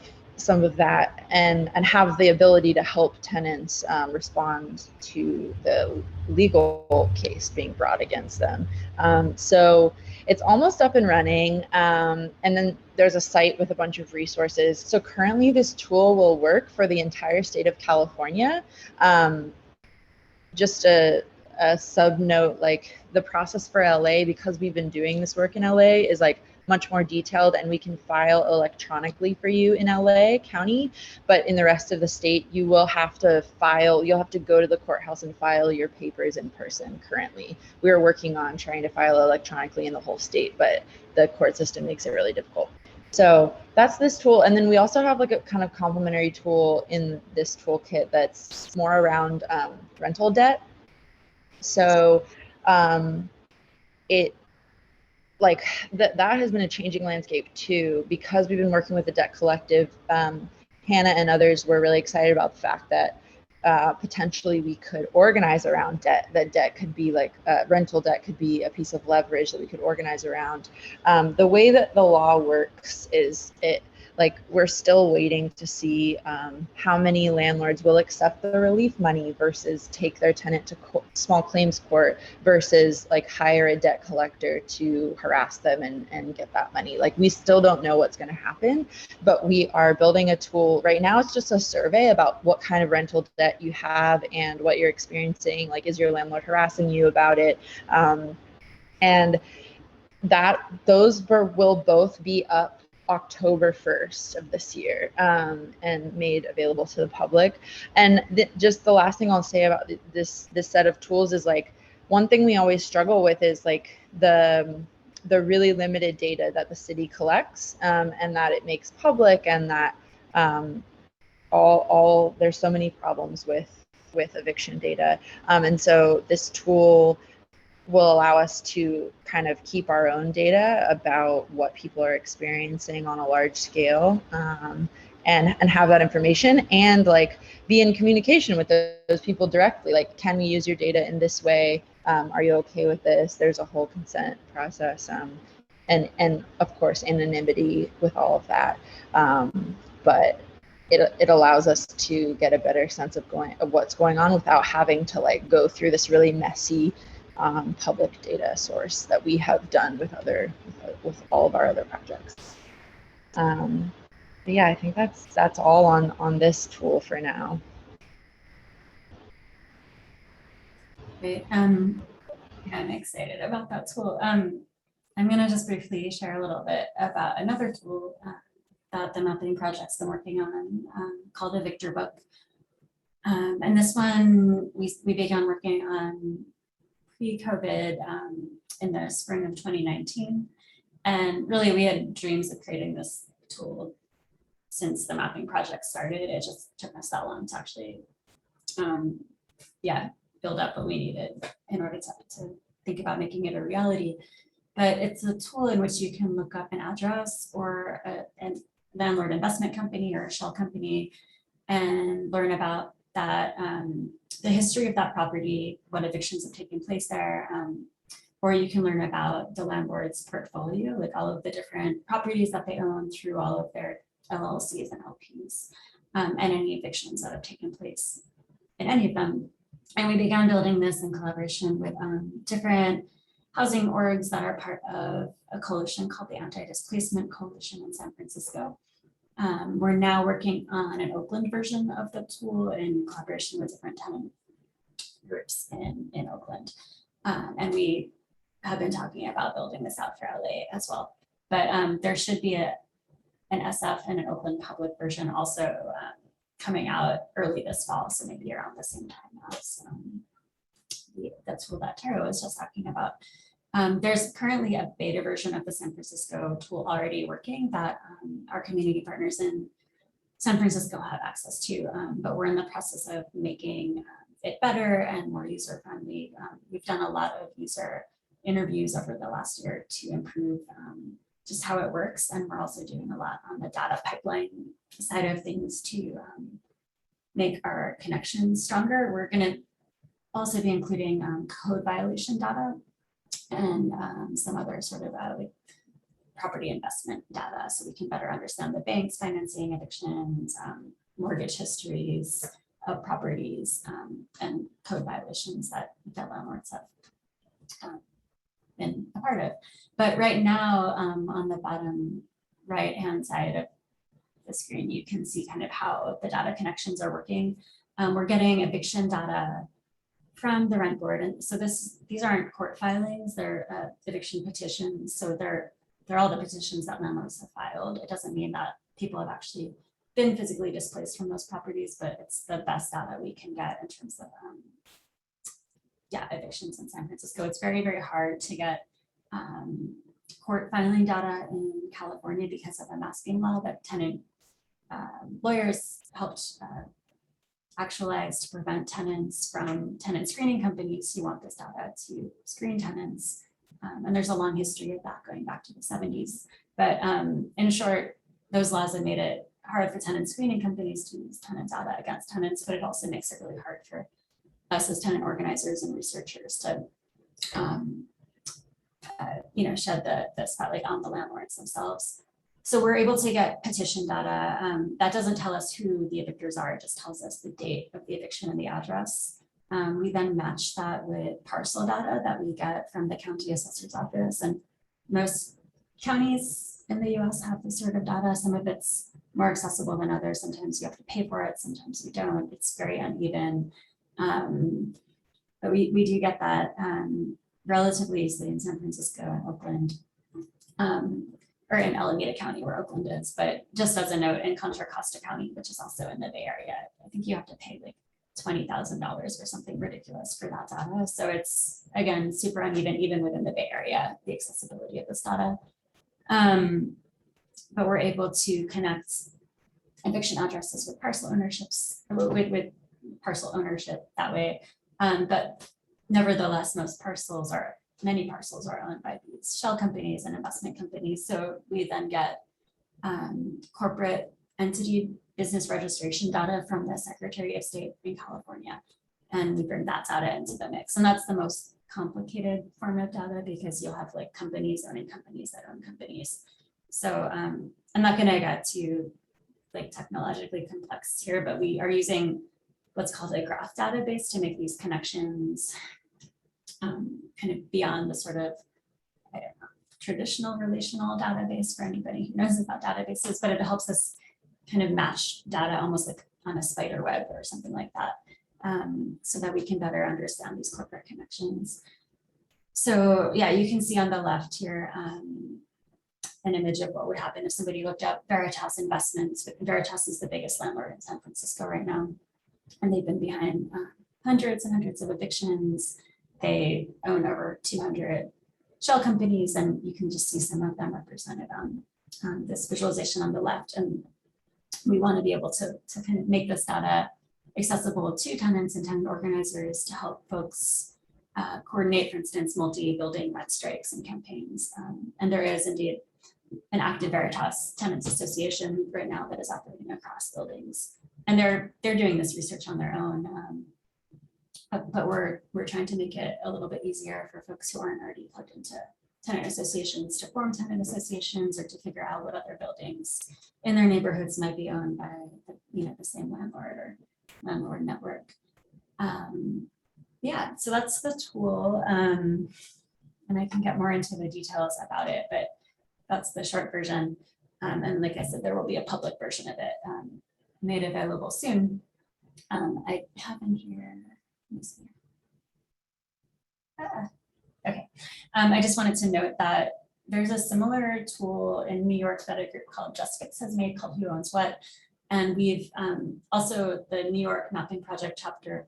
that, and have the ability to help tenants respond to the legal case being brought against them. So it's almost up and running, and then there's a site with a bunch of resources. So currently this tool will work for the entire state of California. Just a sub note, like the process for LA, because we've been doing this work in LA, is like much more detailed, and we can file electronically for you in LA County, but in the rest of the state, you will have to file, you'll have to go to the courthouse and file your papers in person currently. We are working on trying to file electronically in the whole state, but the court system makes it really difficult. So that's this tool. And then we also have like a kind of complementary tool in this toolkit that's more around rental debt. So it, like that has been a changing landscape too, because we've been working with the debt collective. Hannah and others were really excited about the fact that potentially we could organize around debt, that debt could be like rental debt could be a piece of leverage that we could organize around. The way that the law works is like we're still waiting to see how many landlords will accept the relief money versus take their tenant to small claims court versus like hire a debt collector to harass them and get that money. Like we still don't know what's going to happen, but we are building a tool right now. It's just a survey about what kind of rental debt you have and what you're experiencing. Like, is your landlord harassing you about it? And that those will both be up October 1st of this year and made available to the public. And just the last thing I'll say about this set of tools is like, one thing we always struggle with is like the really limited data that the city collects and that it makes public, and that there's so many problems with eviction data. And so this tool will allow us to kind of keep our own data about what people are experiencing on a large scale, and have that information and like be in communication with those people directly. Like, can we use your data in this way? Are you okay with this? There's a whole consent process, and of course anonymity with all of that. But it allows us to get a better sense of what's going on without having to like go through this really messy public data source that we have done with all of our other projects. But yeah, I think that's all on this tool for now. Great. Yeah, I'm excited about that tool. I'm going to just briefly share a little bit about another tool that the mapping project's been working on called the Victor Book. And this one we began working on pre-COVID in the spring of 2019. And really we had dreams of creating this tool since the mapping project started. It just took us that long to actually build up what we needed in order to think about making it a reality. But it's a tool in which you can look up an address or a landlord investment company or a shell company and learn about that, the history of that property, what evictions have taken place there, or you can learn about the landlord's portfolio, like all of the different properties that they own through all of their LLCs and LPs, and any evictions that have taken place in any of them. And we began building this in collaboration with different housing orgs that are part of a coalition called the Anti-Displacement Coalition in San Francisco. We're now working on an Oakland version of the tool in collaboration with different tenant groups in Oakland. And we have been talking about building this out for LA as well. But there should be an SF and an Oakland public version also coming out early this fall, so maybe around the same time as the tool that Terra was just talking about. There's currently a beta version of the San Francisco tool already working that our community partners in San Francisco have access to, but we're in the process of making it better and more user-friendly. We've done a lot of user interviews over the last year to improve just how it works, and we're also doing a lot on the data pipeline side of things to make our connections stronger. We're going to also be including code violation data and some other sort of like property investment data, so we can better understand the banks financing evictions, mortgage histories of properties, and code violations that the landlords have been a part of. But right now, on the bottom right-hand side of the screen, you can see kind of how the data connections are working. We're getting eviction data from the rent board, and so these aren't court filings; they're eviction petitions. So they're all the petitions that landlords have filed. It doesn't mean that people have actually been physically displaced from those properties, but it's the best data we can get in terms of evictions in San Francisco. It's very, very hard to get court filing data in California because of a masking law that tenant lawyers helped actualize to prevent tenants from tenant screening companies who want this data to screen tenants. And there's a long history of that going back to the 70s. But in short, those laws have made it hard for tenant screening companies to use tenant data against tenants, but it also makes it really hard for us as tenant organizers and researchers to shed the spotlight on the landlords themselves. So we're able to get petition data. That doesn't tell us who the evictors are, it just tells us the date of the eviction and the address. We then match that with parcel data that we get from the county assessor's office. And most counties in the US have this sort of data. Some of it's more accessible than others. Sometimes you have to pay for it, sometimes you don't. It's very uneven. But we do get that relatively easily in San Francisco and Oakland, or in Alameda County where Oakland is. But just as a note, in Contra Costa County, which is also in the Bay Area, I think you have to pay like $20,000 or something ridiculous for that data. So it's, again, super uneven even within the Bay Area, the accessibility of this data. But we're able to connect eviction addresses with parcel ownerships, with parcel ownership that way. But nevertheless, many parcels are owned by these shell companies and investment companies. So we then get corporate entity business registration data from the Secretary of State in California. And we bring that data into the mix. And that's the most complicated form of data because you'll have like companies owning companies that own companies. So I'm not gonna get too like technologically complex here, but we are using what's called a graph database to make these connections kind of beyond the sort of, I don't know, traditional relational database for anybody who knows about databases, but it helps us kind of match data almost like on a spider web or something like that, so that we can better understand these corporate connections. So yeah, you can see on the left here an image of what would happen if somebody looked up Veritas Investments. Veritas is the biggest landlord in San Francisco right now, and they've been behind hundreds and hundreds of evictions. They own over 200 shell companies, and you can just see some of them represented on this visualization on the left. And we want to be able to kind of make this data accessible to tenants and tenant organizers to help folks coordinate, for instance, multi-building rent strikes and campaigns. And there is indeed an active Veritas Tenants Association right now that is operating across buildings. And they're doing this research on their own. But we're trying to make it a little bit easier for folks who aren't already plugged into tenant associations to form tenant associations, or to figure out what other buildings in their neighborhoods might be owned by the same landlord or landlord network. Yeah, so that's the tool, and I can get more into the details about it, but that's the short version. And like I said, there will be a public version of it made available soon. I have in here. Let me see. Okay, I just wanted to note that there's a similar tool in New York that a group called Just Fix has made, called Who Owns What. And we've also, the New York Mapping Project chapter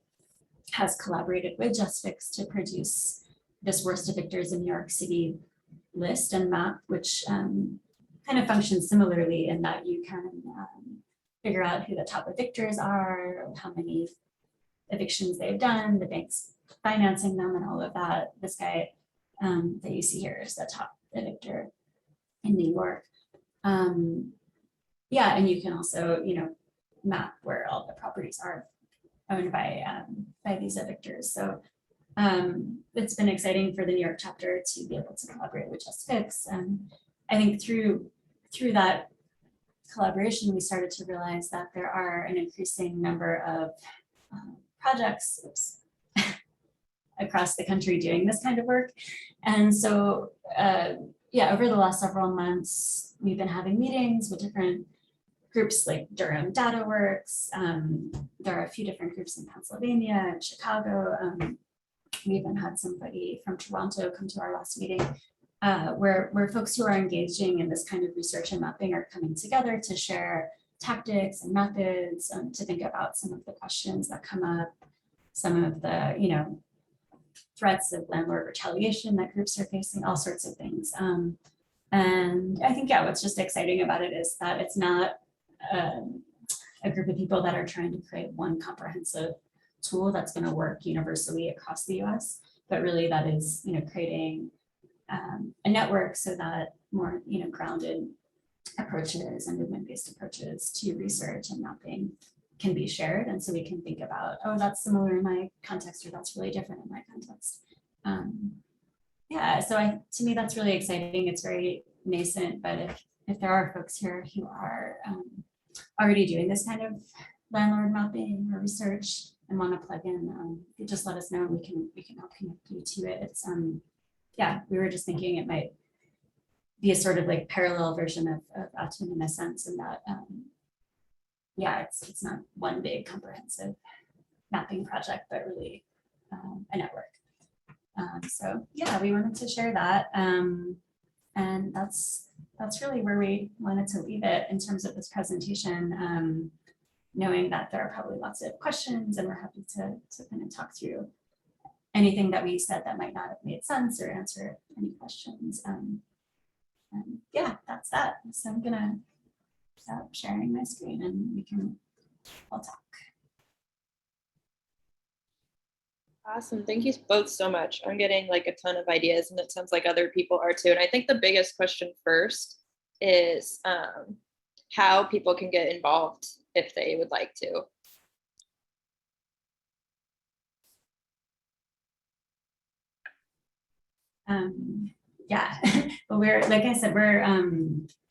has collaborated with Just Fix to produce this worst evictors in New York City list and map, which kind of functions similarly in that you can figure out who the top evictors are, how many evictions they've done, the banks financing them, and all of that. This guy that you see here is the top evictor in New York. Yeah, and you can also, map where all the properties are owned by these evictors. So it's been exciting for the New York chapter to be able to collaborate with Just Fix. And I think through that collaboration, we started to realize that there are an increasing number of projects across the country doing this kind of work. And so, yeah, over the last several months, we've been having meetings with different groups like Durham Data Works. There are a few different groups in Pennsylvania and Chicago. We even had somebody from Toronto come to our last meeting, where folks who are engaging in this kind of research and mapping are coming together to share tactics and methods, to think about some of the questions that come up, some of the, threats of landlord retaliation that groups are facing, all sorts of things. And I think, yeah, what's just exciting about it is that it's not a group of people that are trying to create one comprehensive tool that's going to work universally across the US, but really that is, creating a network so that more, grounded approaches and movement-based approaches to research and mapping can be shared. And so we can think about, oh, that's similar in my context, or that's really different in my context. Yeah, so to me, that's really exciting. It's very nascent, but if there are folks here who are already doing this kind of landlord mapping or research and want to plug in, you just let us know, and we can help connect you to it. It's yeah, we were just thinking it might be a sort of like parallel version of ATUN in a sense, in that yeah, it's not one big comprehensive mapping project, but really a network. So yeah, we wanted to share that, and that's really where we wanted to leave it in terms of this presentation, knowing that there are probably lots of questions, and we're happy to kind of talk through anything that we said that might not have made sense, or answer any questions. And yeah, that's that. So I'm gonna stop sharing my screen and we can all talk. Awesome. Thank you both so much. I'm getting like a ton of ideas, and it sounds like other people are too. And I think the biggest question first is how people can get involved if they would like to. Yeah, but we're, like I said, we're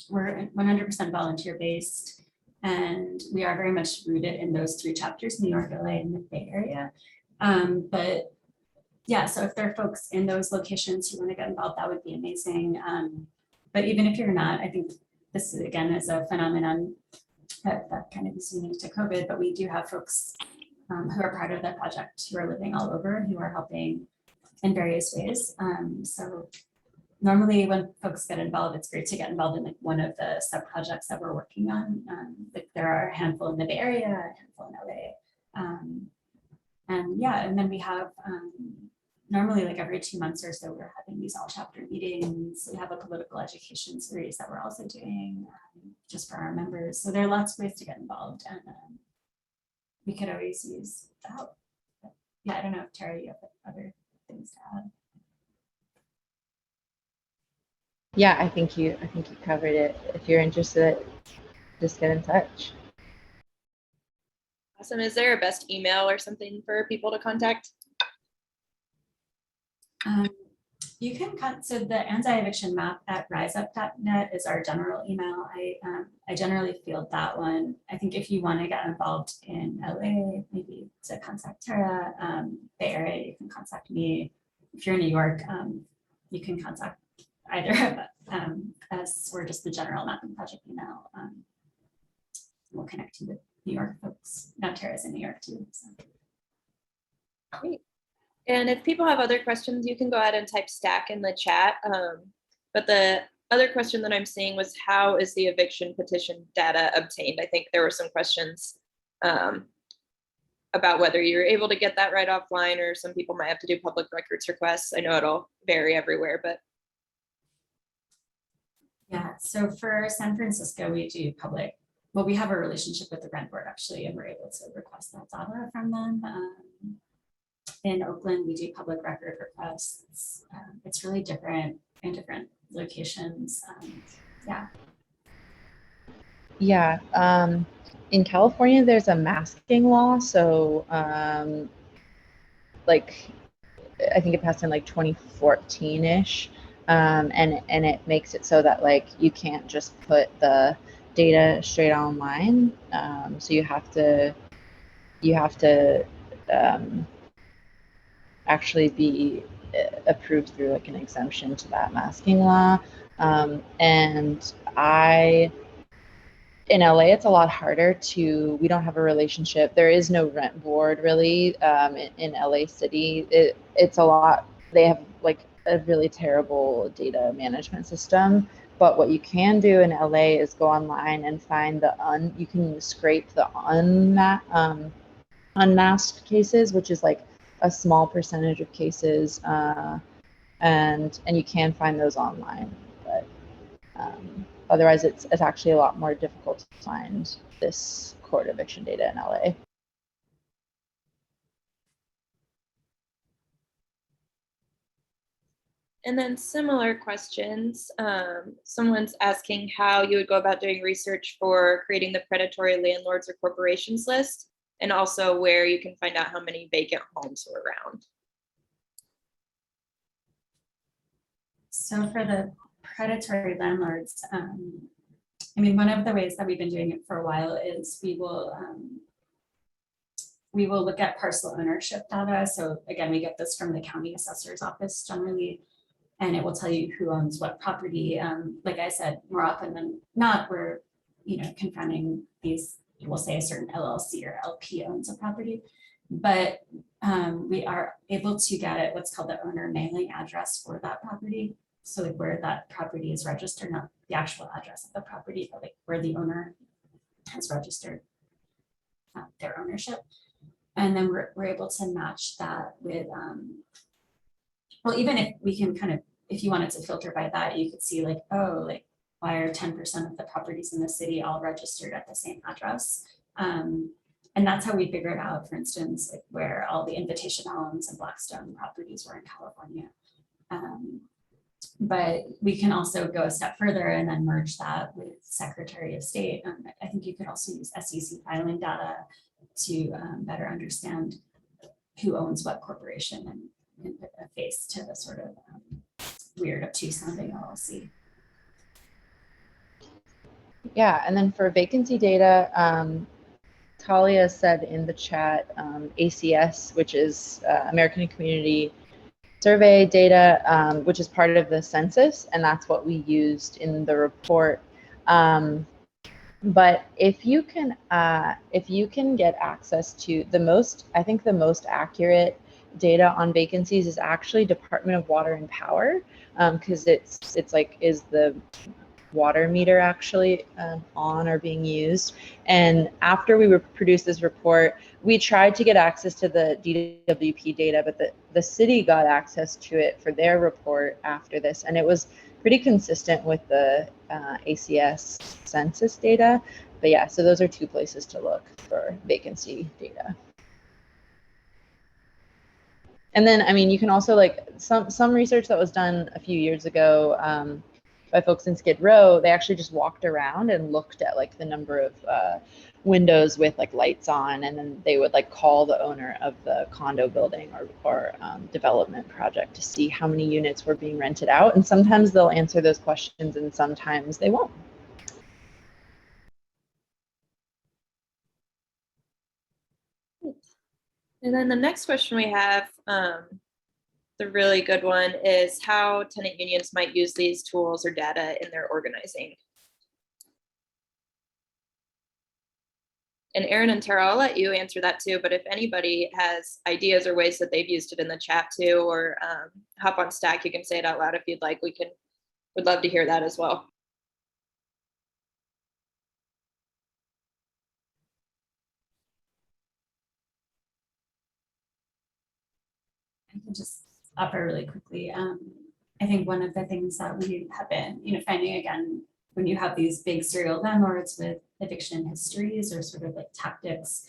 100% volunteer based, and we are very much rooted in those three chapters: New York, LA, and the Bay Area. But yeah, so if there are folks in those locations who want to get involved, that would be amazing. But even if you're not, I think this again is a phenomenon that kind of is unique to COVID, but we do have folks who are part of the project who are living all over, who are helping in various ways. So normally when folks get involved, it's great to get involved in like one of the sub-projects that we're working on. Like there are a handful in the Bay Area, a handful in LA. And yeah, and then we have normally like every 2 months or so, we're having these all chapter meetings. We have a political education series that we're also doing just for our members. So there are lots of ways to get involved, and we could always use the help. But yeah, I don't know if Terra, you have other things to add. Yeah, I think you covered it. If you're interested, just get in touch. Awesome. Is there a best email or something for people to contact? You can so the anti-eviction map at riseup.net is our general email. I generally field that one. I think if you want to get involved in LA, maybe to contact Terra. Bay Area, you can contact me. If you're in New York, you can contact either of us or just the general mapping project email. We'll connect you with New York folks. Now Terra's in New York too. So. Great. And if people have other questions, you can go ahead and type stack in the chat. But the other question that I'm seeing was, how is the eviction petition data obtained? I think there were some questions about whether you're able to get that right offline, or some people might have to do public records requests. I know it'll vary everywhere, but. Yeah, so for San Francisco, we do public, well, we have a relationship with the rent board actually, and we're able to request that data from them. In Oakland, we do public record requests. It's really different in different locations. Yeah. Yeah. In California, there's a masking law. So like, I think it passed in like 2014-ish. And it makes it so that like you can't just put the data straight online. So you have to actually be approved through like an exemption to that masking law. And in LA, it's a lot harder we don't have a relationship. There is no rent board really in LA City. It's a lot, they have like a really terrible data management system. But what you can do in LA is go online and find you can scrape the unmasked cases, which is like a small percentage of cases, and you can find those online, but otherwise it's actually a lot more difficult to find this court eviction data in LA. And then similar questions. Someone's asking how you would go about doing research for creating the predatory landlords or corporations list, and also where you can find out how many vacant homes are around. So for the predatory landlords, I mean, one of the ways that we've been doing it for a while is we will look at parcel ownership data. So again, we get this from the county assessor's office generally, and it will tell you who owns what property. Like I said, more often than not, we're confronting these, we'll say a certain LLC or LP owns a property, but we are able to get what's called the owner mailing address for that property. So like where that property is registered, not the actual address of the property, but like where the owner has registered their ownership. And then we're able to match that with, well, even if we can kind of, if you wanted to filter by that, you could see like, oh, like why are 10% of the properties in the city all registered at the same address? And that's how we figured out, for instance, like where all the Invitation Homes and Blackstone properties were in California. But we can also go a step further and then merge that with Secretary of State. I think you could also use SEC filing data to better understand who owns what corporation and put a face to the sort of weird obtuse sounding LLC. Yeah, and then for vacancy data, Talia said in the chat, ACS, which is American Community Survey data, which is part of the census, and that's what we used in the report. But if you can get access to I think the most accurate data on vacancies is actually Department of Water and Power, because it's like, is the water meter actually on or being used? And after we produced this report, we tried to get access to the DWP data, but the city got access to it for their report after this, and it was pretty consistent with the ACS census data. But yeah, so those are two places to look for vacancy data. And then, I mean, you can also, like, some research that was done a few years ago by folks in Skid Row, they actually just walked around and looked at like the number of windows with like lights on, and then they would like call the owner of the condo building or development project to see how many units were being rented out. And sometimes they'll answer those questions and sometimes they won't. And then the next question we have, the really good one, is how tenant unions might use these tools or data in their organizing. And Erin and Terra, I'll let you answer that too, but if anybody has ideas or ways that they've used it in the chat too, or hop on Stack, you can say it out loud if you'd like. Would love to hear that as well. I can just offer really quickly. I think one of the things that we have been, finding again, when you have these big serial landlords with eviction histories or sort of like tactics,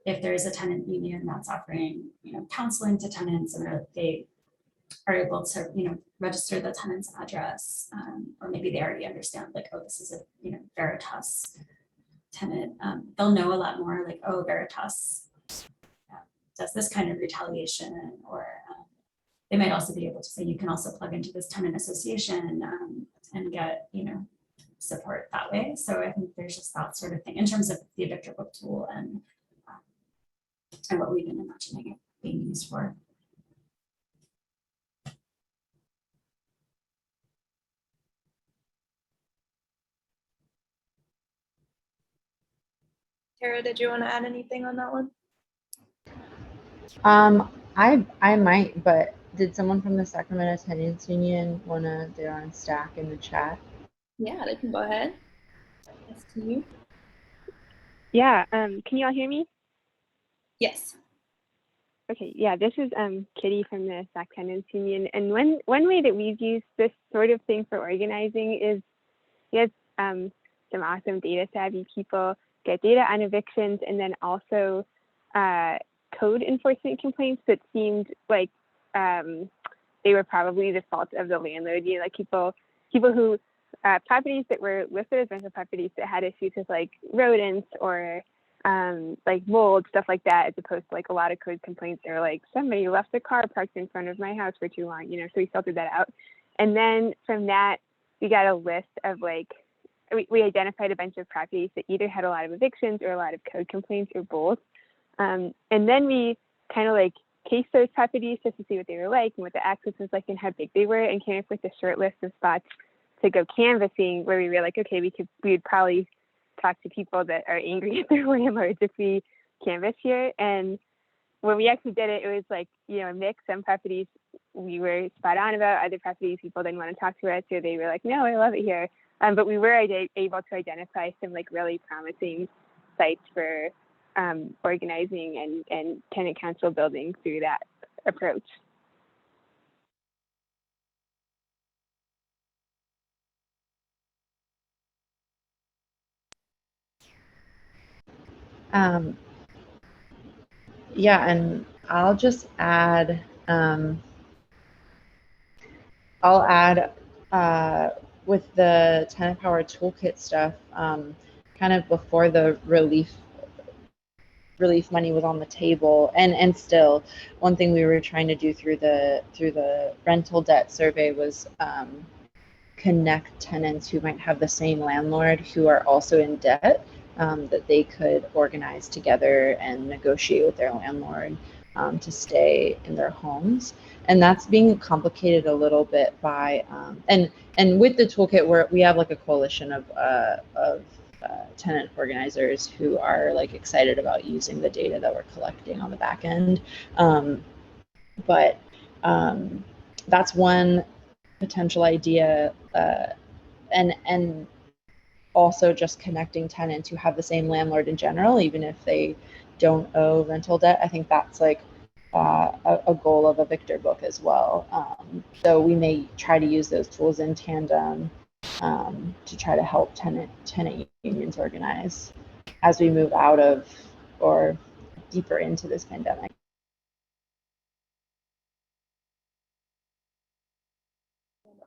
if there is a tenant union that's offering, counseling to tenants, and they are able to, register the tenant's address, or maybe they already understand like, oh, this is a, Veritas tenant, they'll know a lot more, like, oh, Veritas does this kind of retaliation, or they might also be able to say, you can also plug into this tenant association and get, support that way. So I think there's just that sort of thing in terms of the evictor book tool and what we've been imagining it being used for. Tara, did you want to add anything on that one? I might, but did someone from the Sacramento Tenants Union they're on Stack in the chat? Yeah, they can go ahead. That's to you. Yeah, can you all hear me? Yes. Okay, yeah, this is Kitty from the Sac Tenants Union. And one way that we've used this sort of thing for organizing is we have some awesome data savvy people get data on evictions, and then also code enforcement complaints that seemed like they were probably the fault of the landlord. Like people who properties that were listed as rental properties that had issues with like rodents or like mold, stuff like that, as opposed to like a lot of code complaints that are like, somebody left the car parked in front of my house for too long, so we filtered that out. And then from that, we got a list of like, we identified a bunch of properties that either had a lot of evictions or a lot of code complaints or both. And then we kind of like cased those properties just to see what they were like and what the access was like and how big they were, and came up with a short list of spots to go canvassing, where we were like, okay, we would probably talk to people that are angry at their landlords if we canvass here. And when we actually did it, it was like, a mix. Some properties we were spot on about, other properties people didn't want to talk to us, or they were like, no, I love it here. But we were able to identify some like really promising sites for organizing and tenant council building through that approach. Yeah, and I'll just add, with the tenant power toolkit stuff, kind of before the relief money was on the table, and still, one thing we were trying to do through the rental debt survey was connect tenants who might have the same landlord who are also in debt, that they could organize together and negotiate with their landlord to stay in their homes. And that's being complicated a little bit by, and with the toolkit, we have like a coalition of tenant organizers who are like excited about using the data that we're collecting on the back end. But that's one potential idea, and also just connecting tenants who have the same landlord in general, even if they don't owe rental debt. I think that's like a goal of a Victor book as well. So we may try to use those tools in tandem to try to help tenant unions organize as we move out of or deeper into this pandemic.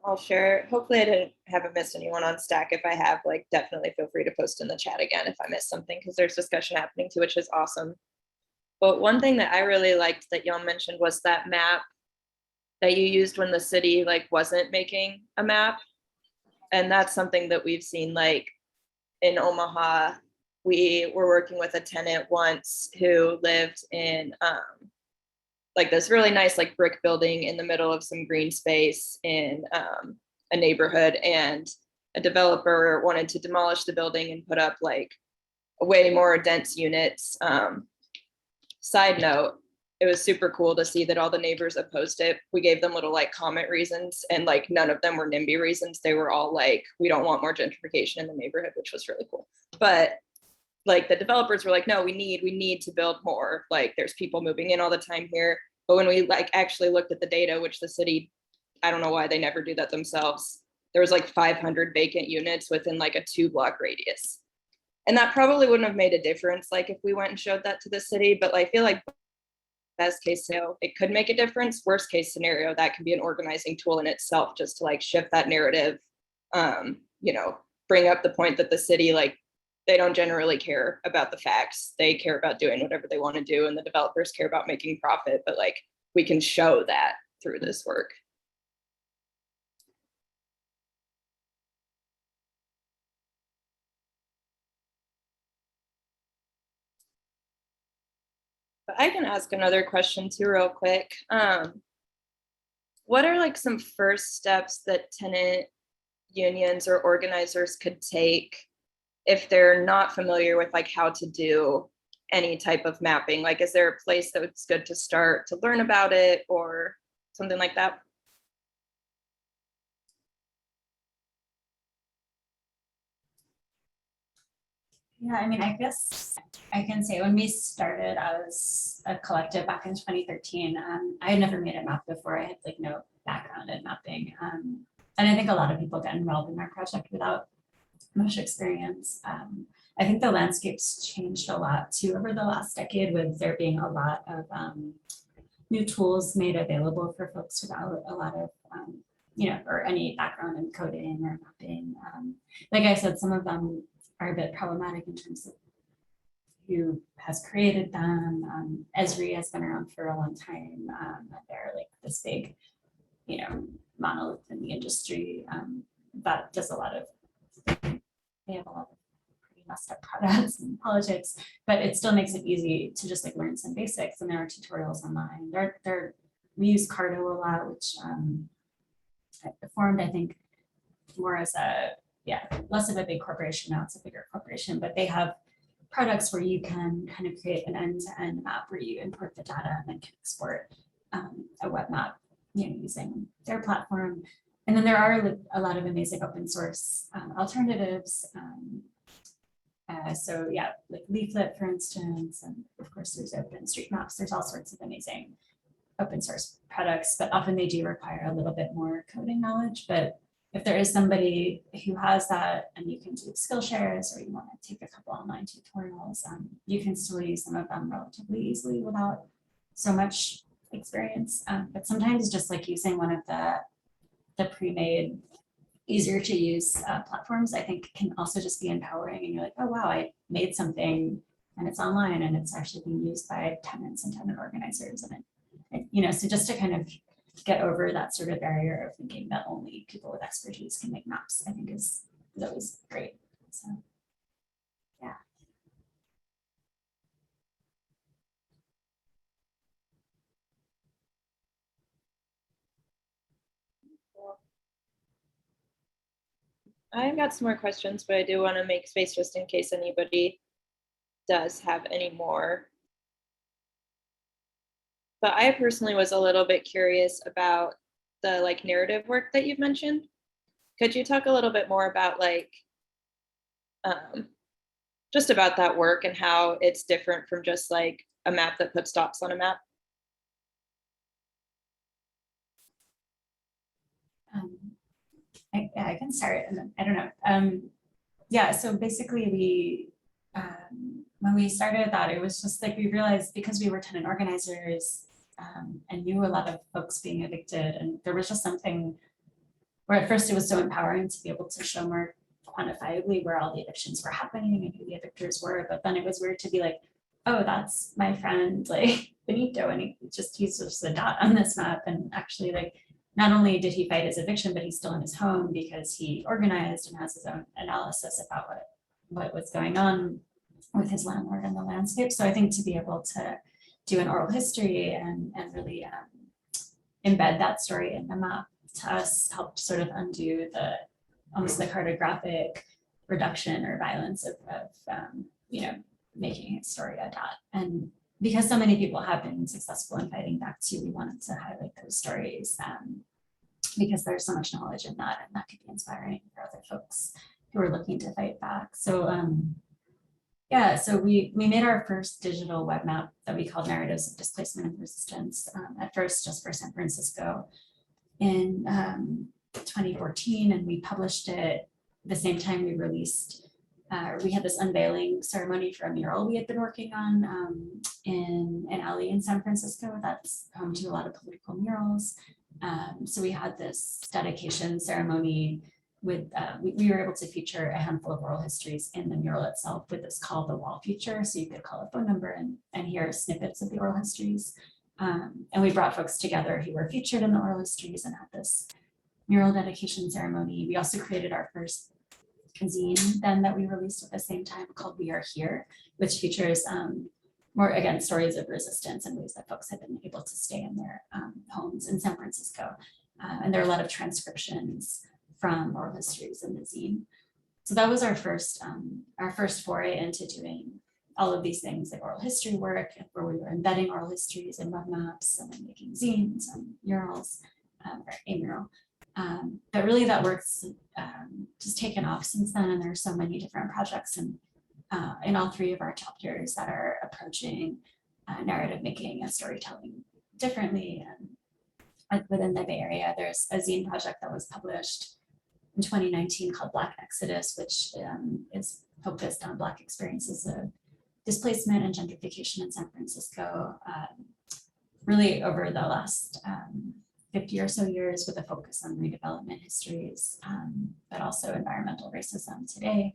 I'll share. Hopefully I haven't missed anyone on Stack. If I have, like, definitely feel free to post in the chat again if I missed something, because there's discussion happening too, which is awesome. But one thing that I really liked that y'all mentioned was that map that you used when the city like wasn't making a map. And that's something that we've seen like in Omaha. We were working with a tenant once who lived in like this really nice like brick building in the middle of some green space in a neighborhood, and a developer wanted to demolish the building and put up like way more dense units. Side note, it was super cool to see that all the neighbors opposed it. We gave them little like comment reasons, and like none of them were NIMBY reasons. They were all like, we don't want more gentrification in the neighborhood, which was really cool. But like the developers were like, no, we need to build more. Like there's people moving in all the time here. But when we like actually looked at the data, which the city, I don't know why they never do that themselves, there was like 500 vacant units within like a 2-block radius. And that probably wouldn't have made a difference like if we went and showed that to the city, but I feel like best case scenario, it could make a difference. Worst case scenario, that can be an organizing tool in itself, just to like shift that narrative, you know, bring up the point that the city, like, they don't generally care about the facts. They care about doing whatever they want to do, and the developers care about making profit, but like we can show that through this work. But I can ask another question too real quick. What are like some first steps that tenant unions or organizers could take if they're not familiar with like how to do any type of mapping? Like, is there a place that it's good to start to learn about it or something like that? Yeah, I mean, I guess I can say when we started as a collective back in 2013, I had never made a map before. I had like no background in mapping. And I think a lot of people get involved in our project without much experience. I think the landscape's changed a lot too over the last decade, with there being a lot of new tools made available for folks without a lot of, you know, or any background in coding or mapping. Like I said, some of them are a bit problematic in terms of who has created them. Esri has been around for a long time. They're like this big, you know, monolith in the industry that does a lot of, they have a lot of pretty messed up products and politics, but it still makes it easy to just like learn some basics, and there are tutorials online. We use Cardo a lot, which formed, I think, more as a, less of a big corporation, now it's a bigger corporation, but they have products where you can kind of create an end-to-end map where you import the data and then can export a web map, you know, using their platform. And then there are a lot of amazing open source alternatives. So yeah, like Leaflet, for instance, and of course there's OpenStreetMaps. There's all sorts of amazing open source products, but often they do require a little bit more coding knowledge. But if there is somebody who has that, and you can do skill shares, or you want to take a couple online tutorials, you can still use some of them relatively easily without so much experience. But sometimes just like using one of the pre-made, easier to use platforms, I think can also just be empowering, and you're like, oh wow, I made something and it's online and it's actually being used by tenants and tenant organizers. And you know, so just to kind of get over that sort of barrier of thinking that only people with expertise can make maps, I think is always great. So yeah. I've got some more questions, but I do want to make space just in case anybody does have any more. but I personally was a little bit curious about the like narrative work that you've mentioned. Could you talk a little bit more about like just about that work and how it's different from just like a map that puts dots on a map? I can start, and then, I don't know. Yeah, so basically we, when we started that, it was just like we realized because we were tenant organizers and knew a lot of folks being evicted, and there was just something where at first it was so empowering to be able to show more quantifiably where all the evictions were happening and who the evictors were, but then it was weird to be like, oh, that's my friend like Benito, and he's just a dot on this map, and actually like not only did he fight his eviction, but he's still in his home because he organized and has his own analysis about what was going on with his landlord and the landscape. So I think to be able to do an oral history and really embed that story in the map to us helped sort of undo the almost the cartographic reduction or violence of you know, making a story a dot. And because so many people have been successful in fighting back too, we wanted to highlight those stories because there's so much knowledge in that, and that could be inspiring for other folks who are looking to fight back. So yeah, so we made our first digital web map that we called Narratives of Displacement and Resistance, at first just for San Francisco in 2014, and we published it the same time we released we had this unveiling ceremony for a mural we had been working on in an alley in San Francisco that's home to a lot of political murals. So we had this dedication ceremony with, we were able to feature a handful of oral histories in the mural itself with this call the wall feature. So you could call a phone number and hear snippets of the oral histories. And we brought folks together who were featured in the oral histories and had this mural dedication ceremony. We also created our first zine then that we released at the same time called We Are Here, which features more, again, stories of resistance and ways that folks have been able to stay in their homes in San Francisco. And there are a lot of transcriptions from oral histories in the zine. So that was our first foray into doing all of these things like oral history work, where we were embedding oral histories in web maps and then making zines and murals, or a mural. But really that work's just taken off since then, and there's so many different projects in all three of our chapters that are approaching narrative making and storytelling differently. And within the Bay Area, there's a zine project that was published in 2019 called Black Exodus, which is focused on Black experiences of displacement and gentrification in San Francisco, really over the last 50 or so years, with a focus on redevelopment histories, but also environmental racism today.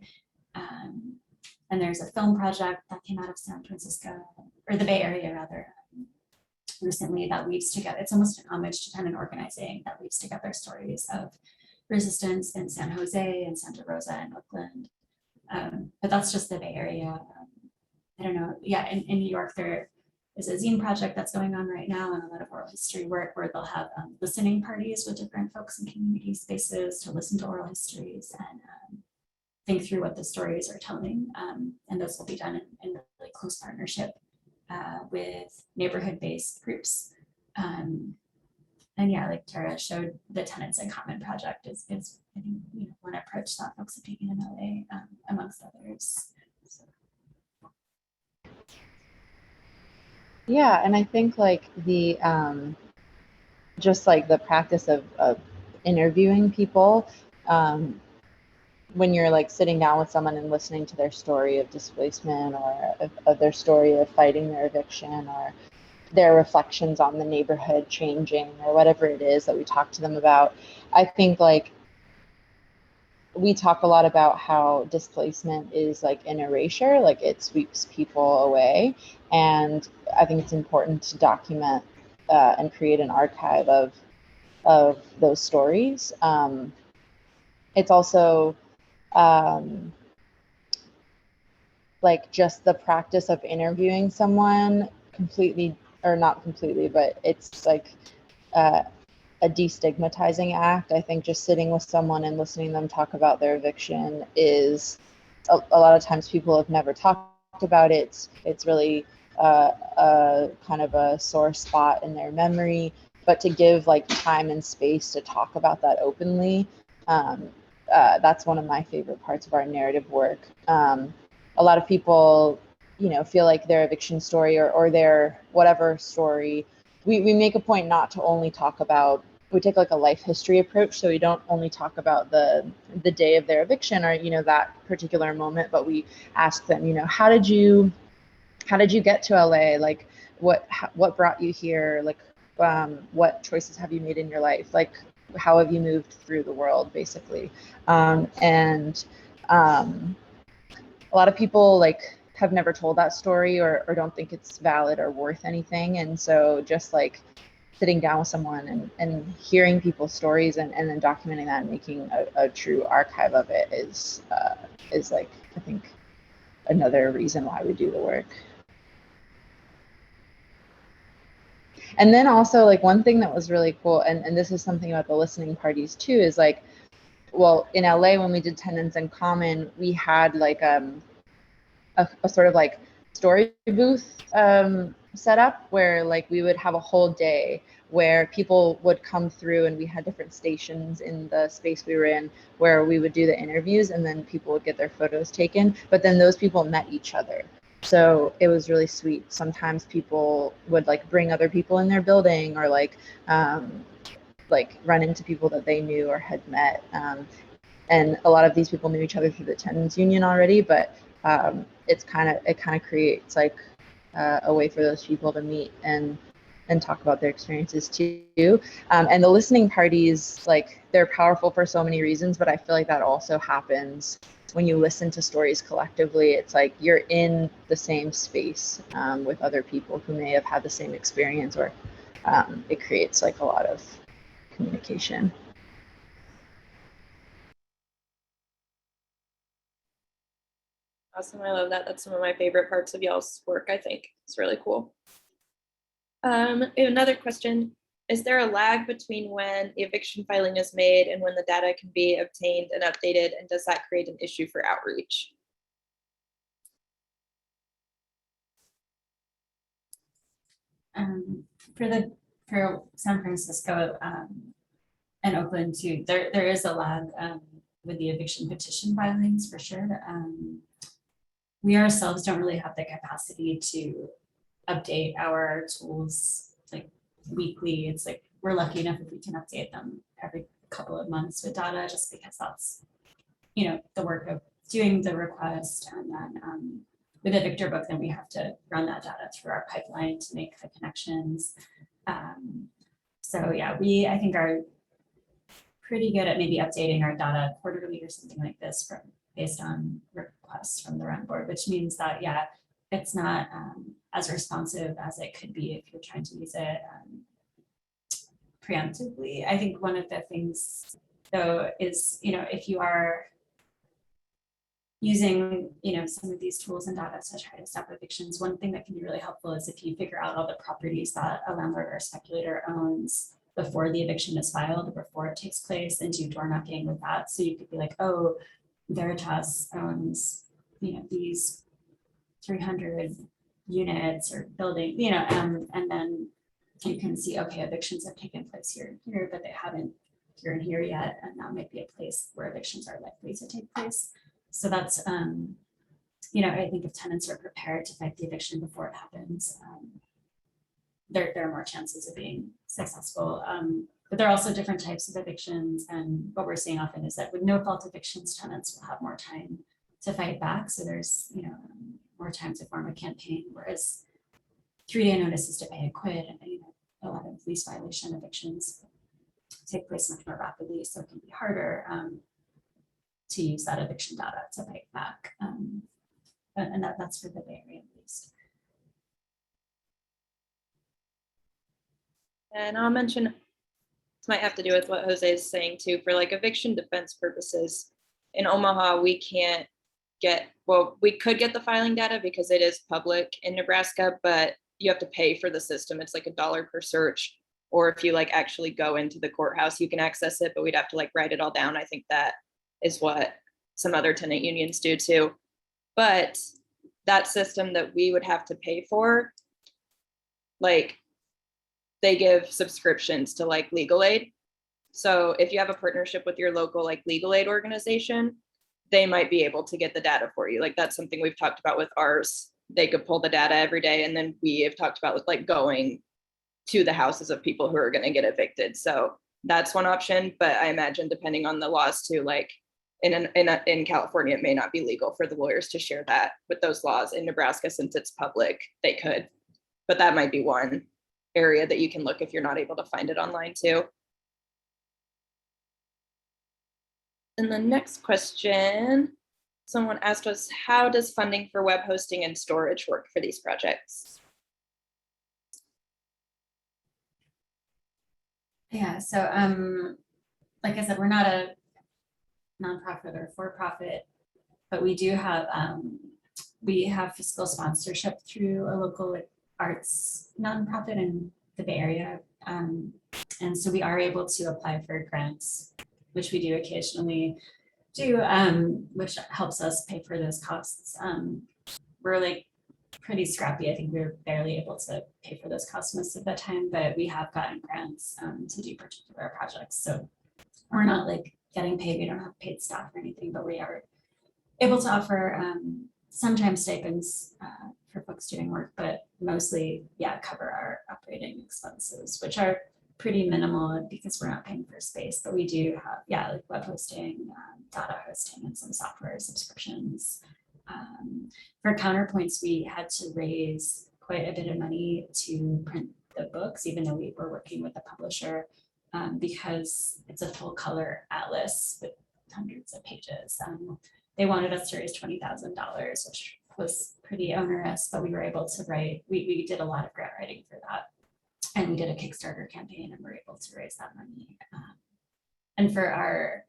And there's a film project that came out of San Francisco, or the Bay Area rather, recently that weaves together, it's almost an homage to tenant organizing that weaves together stories of resistance in San Jose and Santa Rosa and Oakland. But that's just the Bay Area. I don't know, yeah, in New York, there is a zine project that's going on right now and a lot of oral history work where they'll have listening parties with different folks in community spaces to listen to oral histories and think through what the stories are telling. And those will be done in really close partnership with neighborhood-based groups. And yeah, like Terra showed, the Tenants in Common project is I think, you know, one approach that folks have taken in LA, amongst others. So. Yeah, and I think like the just like the practice of interviewing people, when you're like sitting down with someone and listening to their story of displacement or of their story of fighting their eviction or their reflections on the neighborhood changing or whatever it is that we talk to them about, I think like we talk a lot about how displacement is like an erasure, like it sweeps people away. And I think it's important to document and create an archive of those stories. It's also like just the practice of interviewing someone completely, or not completely, but it's like a destigmatizing act. I think just sitting with someone and listening to them talk about their eviction is a lot of times people have never talked about it. It's really kind of a sore spot in their memory, but to give like time and space to talk about that openly. That's one of my favorite parts of our narrative work. A lot of people, feel like their eviction story or their whatever story, we make a point not to only talk about, we take like a life history approach. So we don't only talk about the day of their eviction or, that particular moment, but we ask them, how did you get to LA? Like what brought you here? Like, what choices have you made in your life? Like, how have you moved through the world, basically? And a lot of people like have never told that story or don't think it's valid or worth anything. And so just like sitting down with someone and hearing people's stories and then documenting that and making a true archive of it is like, I think, another reason why we do the work. And then also like one thing that was really cool, and this is something about the listening parties too, is like, well, in LA when we did Tenants in Common, we had like a sort of like story booth set up where like we would have a whole day where people would come through and we had different stations in the space we were in where we would do the interviews and then people would get their photos taken, but then those people met each other. So it was really sweet. Sometimes people would like bring other people in their building or like run into people that they knew or had met. And a lot of these people knew each other through the tenants union already, but it kind of creates like a way for those people to meet and talk about their experiences too. And the listening parties, like they're powerful for so many reasons, but I feel like that also happens when you listen to stories collectively. It's like you're in the same space with other people who may have had the same experience, or it creates like a lot of communication. Awesome, I love that. That's some of my favorite parts of y'all's work, I think. It's really cool. Another question, is there a lag between when the eviction filing is made and when the data can be obtained and updated, and does that create an issue for outreach? For San Francisco and Oakland too, there is a lag with the eviction petition filings for sure. We ourselves don't really have the capacity to update our tools like weekly. It's like we're lucky enough if we can update them every couple of months with data, just because that's the work of doing the request. And then with the Victor book, then we have to run that data through our pipeline to make the connections. So yeah, I think are pretty good at maybe updating our data quarterly or something like this based on requests from the rent board, which means that, yeah, it's not as responsive as it could be if you're trying to use it preemptively. I think one of the things though is, if you are using, some of these tools and data to try to stop evictions, one thing that can be really helpful is if you figure out all the properties that a landlord or speculator owns before the eviction is filed, before it takes place, and do door knocking with that. So you could be like, oh, Veritas owns, these 300 units or building, and then you can see, okay, evictions have taken place here and here, but they haven't here and here yet. And that might be a place where evictions are likely to take place. So that's, I think if tenants are prepared to fight the eviction before it happens, there are more chances of being successful. But there are also different types of evictions. And what we're seeing often is that with no fault evictions, tenants will have more time to fight back. So there's, more time to form a campaign, whereas 3-day notices to pay and quit, and a lot of lease violation evictions take place much more rapidly. So it can be harder to use that eviction data to fight back. And that's for the Bay Area at least. And I'll mention, this might have to do with what Jose is saying too, for like eviction defense purposes. In Omaha, we can't we could get the filing data because it is public in Nebraska, but you have to pay for the system. It's like $1 per search. Or if you like actually go into the courthouse, you can access it, but we'd have to like write it all down. I think that is what some other tenant unions do too. But that system that we would have to pay for, like they give subscriptions to like legal aid. So if you have a partnership with your local like legal aid organization, they might be able to get the data for you. Like that's something we've talked about with ours. They could pull the data every day. And then we have talked about with like going to the houses of people who are going to get evicted. So that's one option. But I imagine depending on the laws too, like in California, it may not be legal for the lawyers to share that with those laws. In Nebraska, since it's public, they could. But that might be one area that you can look if you're not able to find it online too. And the next question, someone asked us, how does funding for web hosting and storage work for these projects? Yeah, so like I said, we're not a nonprofit or for-profit, but we do have fiscal sponsorship through a local arts nonprofit in the Bay Area. And so we are able to apply for grants, which we do occasionally do, which helps us pay for those costs. We're like pretty scrappy. I think we're barely able to pay for those costs most of the time, but we have gotten grants to do particular projects. So we're not like getting paid. We don't have paid staff or anything, but we are able to offer sometimes stipends for folks doing work, but mostly, yeah, cover our operating expenses, which are pretty minimal because we're not paying for space, but we do have, yeah, like web hosting, data hosting, and some software subscriptions. For Counterpoints, we had to raise quite a bit of money to print the books, even though we were working with a publisher, because it's a full color atlas with hundreds of pages. They wanted us to raise $20,000, which was pretty onerous, but we were able to write, we did a lot of grant writing for that. And we did a Kickstarter campaign and we're able to raise that money. And for our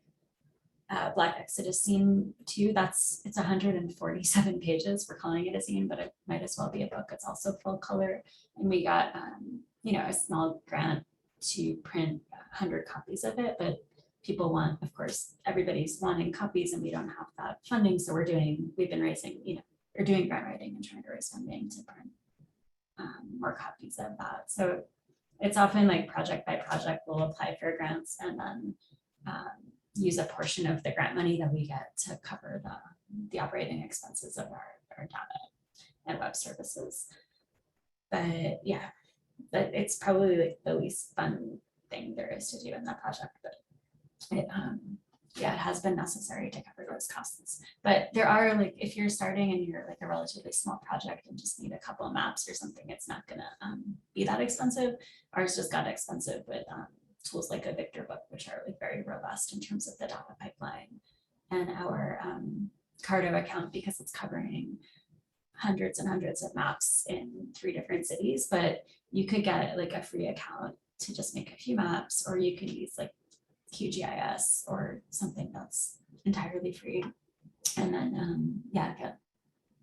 Black Exodus zine too, it's 147 pages. We're calling it a zine, but it might as well be a book. It's also full color. And we got, a small grant to print 100 copies of it, but people want, of course, everybody's wanting copies and we don't have that funding. So we've been raising, we're doing grant writing and trying to raise funding to print more copies of that. So it's often like project by project, we'll apply for grants and then use a portion of the grant money that we get to cover the operating expenses of our data and web services. But yeah, it's probably like the least fun thing there is to do in that project, but it has been necessary to cover those costs. But there are, like, if you're starting and you're like a relatively small project and just need a couple of maps or something, it's not gonna be that expensive. Ours just got expensive with tools like a Victor book, which are like very robust in terms of the data pipeline, and our Cardo account, because it's covering hundreds and hundreds of maps in 3 different cities. But you could get like a free account to just make a few maps, or you could use like QGIS or something that's entirely free, and then get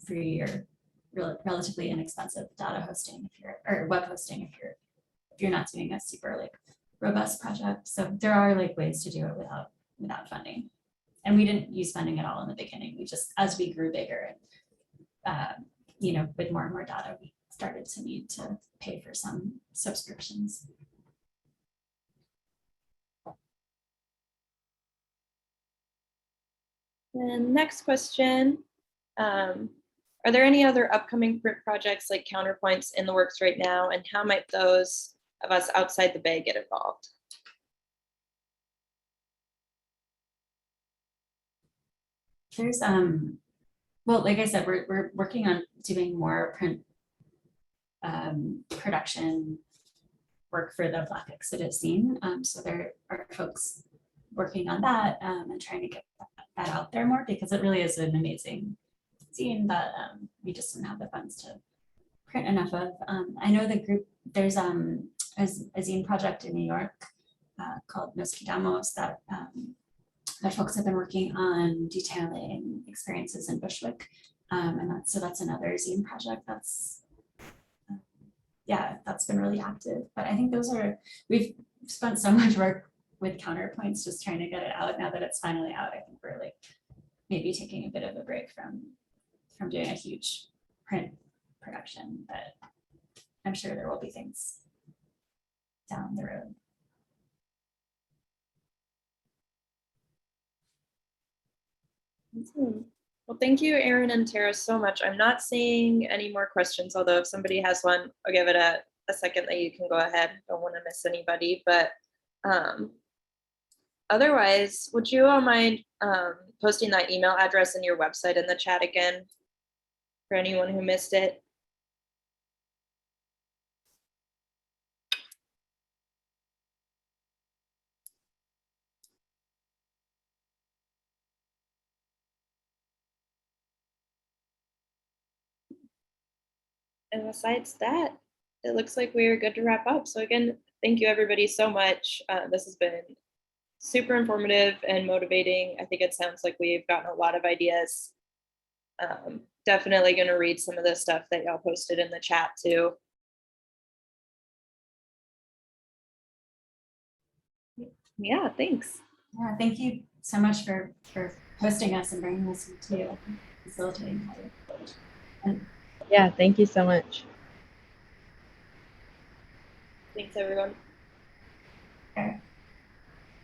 free or relatively inexpensive data hosting or web hosting if you're not doing a super like robust project. So there are like ways to do it without funding, and we didn't use funding at all in the beginning. We just, as we grew bigger and with more and more data, we started to need to pay for some subscriptions. And next question, are there any other upcoming print projects like Counterpoints in the works right now, and how might those of us outside the Bay get involved? There's well, like I said, we're working on doing more print production work for the Black Exodus zine. So there are folks working on that and trying to get that out there more, because it really is an amazing zine that we just didn't have the funds to print enough of. I know the group, there's a zine project in New York called Nos Quedamos that folks have been working on detailing experiences in Bushwick. And that's another zine project that's been really active. But I think we've spent so much work with Counterpoints just trying to get it out. Now that it's finally out, I think we're like maybe taking a bit of a break from doing a huge print production, but I'm sure there will be things down the road. Awesome. Well, thank you, Erin and Terra, so much. I'm not seeing any more questions, although if somebody has one, I'll give it a second that you can go ahead. Don't want to miss anybody, but otherwise, would you all mind posting that email address in your website in the chat again for anyone who missed it? And besides that, it looks like we are good to wrap up. So again, thank you everybody so much. This has been super informative and motivating. I think it sounds like we've gotten a lot of ideas. Definitely going to read some of the stuff that y'all posted in the chat too. Yeah, thanks. Yeah, thank you so much for hosting us and bringing us into facilitating. And Yeah, thank you so much. Thanks everyone. Eric.